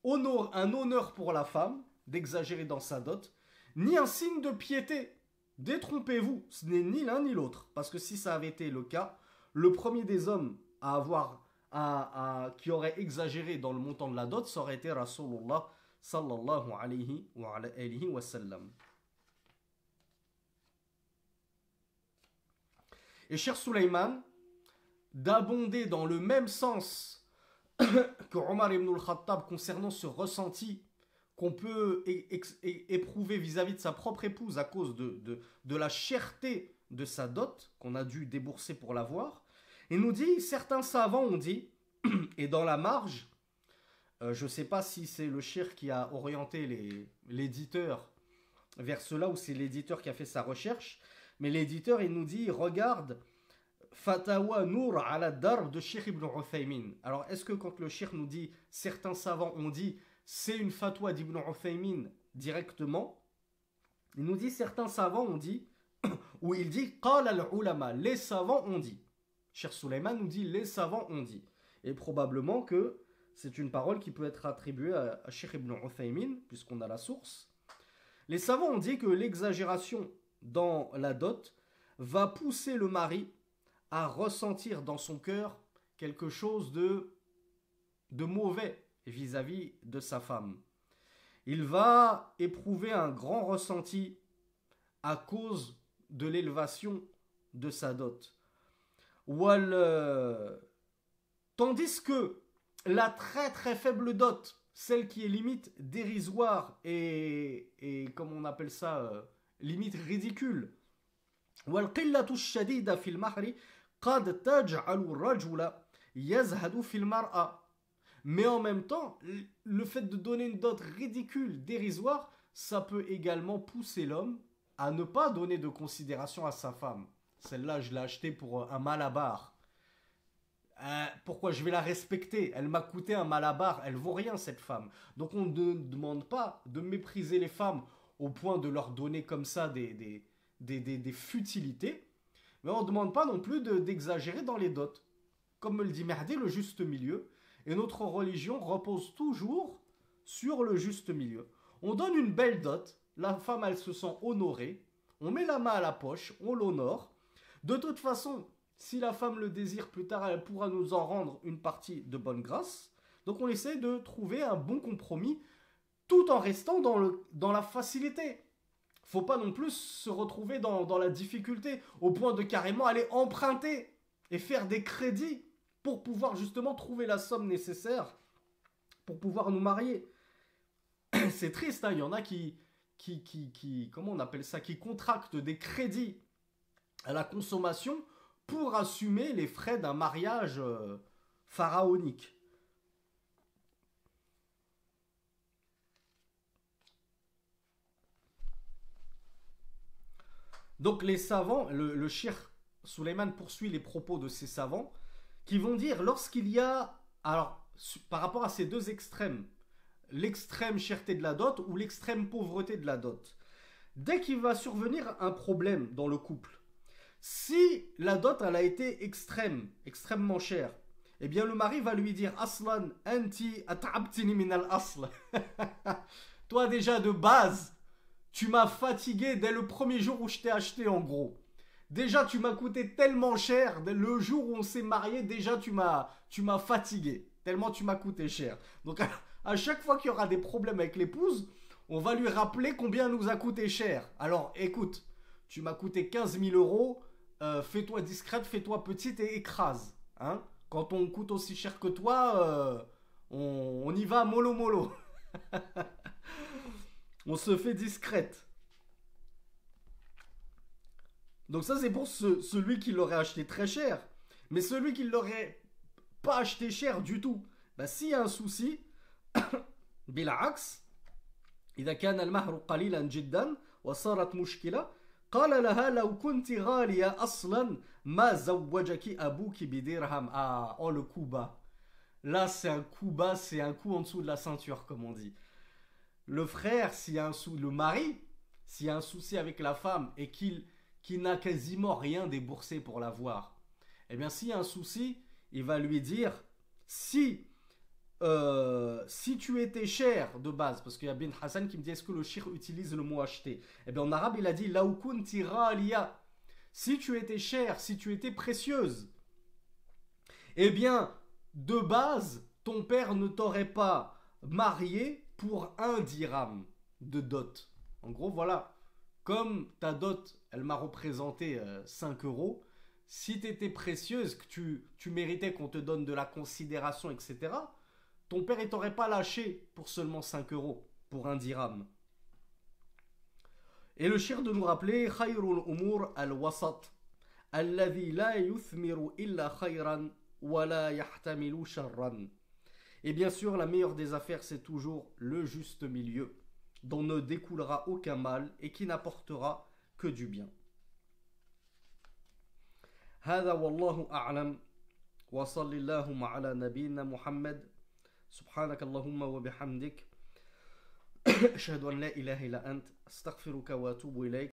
honneur pour la femme d'exagérer dans sa dot, ni un signe de piété. Détrompez-vous, ce n'est ni l'un ni l'autre. Parce que si ça avait été le cas, le premier des hommes qui aurait exagéré dans le montant de la dot, ça aurait été Rasulullah sallallahu alayhi wa sallam. Et cher Sulaiman, d'abonder dans le même sens que Omar ibn al-Khattab concernant ce ressenti qu'on peut éprouver vis-à-vis de sa propre épouse à cause de la cherté de sa dot qu'on a dû débourser pour l'avoir. Il nous dit, certains savants ont dit, et dans la marge, je ne sais pas si c'est le shir qui a orienté l'éditeur vers cela ou c'est l'éditeur qui a fait sa recherche, mais l'éditeur il nous dit, regarde, Fatawa Nour ala Darb de Sheikh Ibn Uthaymin. Alors est-ce que quand le shir nous dit, certains savants ont dit, c'est une fatwa d'Ibn Uthaymin directement, il nous dit, certains savants ont dit, où il dit Qala al-ulama, les savants ont dit. Cheikh Suleiman nous dit les savants ont dit. Et probablement que c'est une parole qui peut être attribuée à Cheikh Ibn Uthaymin, puisqu'on a la source. Les savants ont dit que l'exagération dans la dot va pousser le mari à ressentir dans son cœur quelque chose de mauvais vis-à-vis de sa femme. Il va éprouver un grand ressenti à cause de l'élévation de sa dot. Tandis que la très très faible dot, celle qui est limite dérisoire et comme on appelle ça, limite ridicule, والقلة الشديدة في المهر قد تجعل الرجل يزهد في المرأة. Mais en même temps, le fait de donner une dot ridicule, dérisoire, ça peut également pousser l'homme à ne pas donner de considération à sa femme. Celle-là, je l'ai achetée pour un malabar. Pourquoi je vais la respecter? Elle m'a coûté un malabar, elle vaut rien cette femme. Donc on ne demande pas de mépriser les femmes au point de leur donner comme ça des futilités, mais on ne demande pas non plus d'exagérer dans les dots. Comme me le dit Mahdi, le juste milieu. Et notre religion repose toujours sur le juste milieu. On donne une belle dot, la femme elle se sent honorée, on met la main à la poche, on l'honore. De toute façon, si la femme le désire plus tard, elle pourra nous en rendre une partie de bonne grâce. Donc on essaie de trouver un bon compromis tout en restant dans la facilité. Faut pas non plus se retrouver dans la difficulté au point de carrément aller emprunter et faire des crédits pour pouvoir justement trouver la somme nécessaire pour pouvoir nous marier. C'est triste, hein, il y en a qui comment on appelle ça, qui contractent des crédits à la consommation pour assumer les frais d'un mariage pharaonique. Donc les savants, le Cheikh Suleiman poursuit les propos de ces savants qui vont dire lorsqu'il y a, alors par rapport à ces deux extrêmes, l'extrême cherté de la dot ou l'extrême pauvreté de la dot, dès qu'il va survenir un problème dans le couple, si la dot elle a été extrêmement chère, eh bien le mari va lui dire Aslan anti at'abtini min al-asl. Toi déjà de base, tu m'as fatigué dès le premier jour où je t'ai acheté en gros. Déjà tu m'as coûté tellement cher, dès le jour où on s'est marié, déjà tu m'as fatigué, tellement tu m'as coûté cher. Donc à chaque fois qu'il y aura des problèmes avec l'épouse, on va lui rappeler combien nous a coûté cher. Alors écoute, tu m'as coûté 15 000 euros, fais-toi discrète, fais-toi petite et écrase. Hein? Quand on coûte aussi cher que toi, on y va mollo mollo. On se fait discrète. Donc ça c'est pour celui qui l'aurait acheté très cher. Mais celui qui l'aurait pas acheté cher du tout, bah, s'il y a un souci, بالعكس إذا كان المهر قليلا جدا وصارت مشكلة قال لها لو كنت غالية أصلا ما زوجك أبوك بدرهم. Ah, oh le coup bas. Là c'est un coup bas, c'est un coup en dessous de la ceinture comme on dit. Le frère, le mari, s'il y a un souci avec la femme et qu'il n'a quasiment rien déboursé pour l'avoir, eh bien s'il y a un souci, il va lui dire si tu étais cher de base, parce qu'il y a Bin Hassan qui me dit est-ce que le shir utilise le mot acheter? Eh bien en arabe il a dit laou kunti ghaliya, si tu étais cher, si tu étais précieuse, eh bien de base ton père ne t'aurait pas marié pour 1 dirham de dot. En gros voilà, comme ta dot elle m'a représenté 5 euros, si tu étais précieuse, que tu méritais qu'on te donne de la considération, etc., ton père ne t'aurait pas lâché pour seulement 5 euros, pour 1 dirham. Et le shir de nous rappeler Khayrul umur al-wasat, alladhi la yuthmiru illa khayran wa la yahtamilu sharran. Et bien sûr, la meilleure des affaires, c'est toujours le juste milieu, dont ne découlera aucun mal et qui n'apportera que du bien. هذا والله أعلم وصل اللهم على نبينا محمد سبحانك اللهم وبحمدك أشهد أن لا إله إلا أنت أستغفرك وأتوب إليك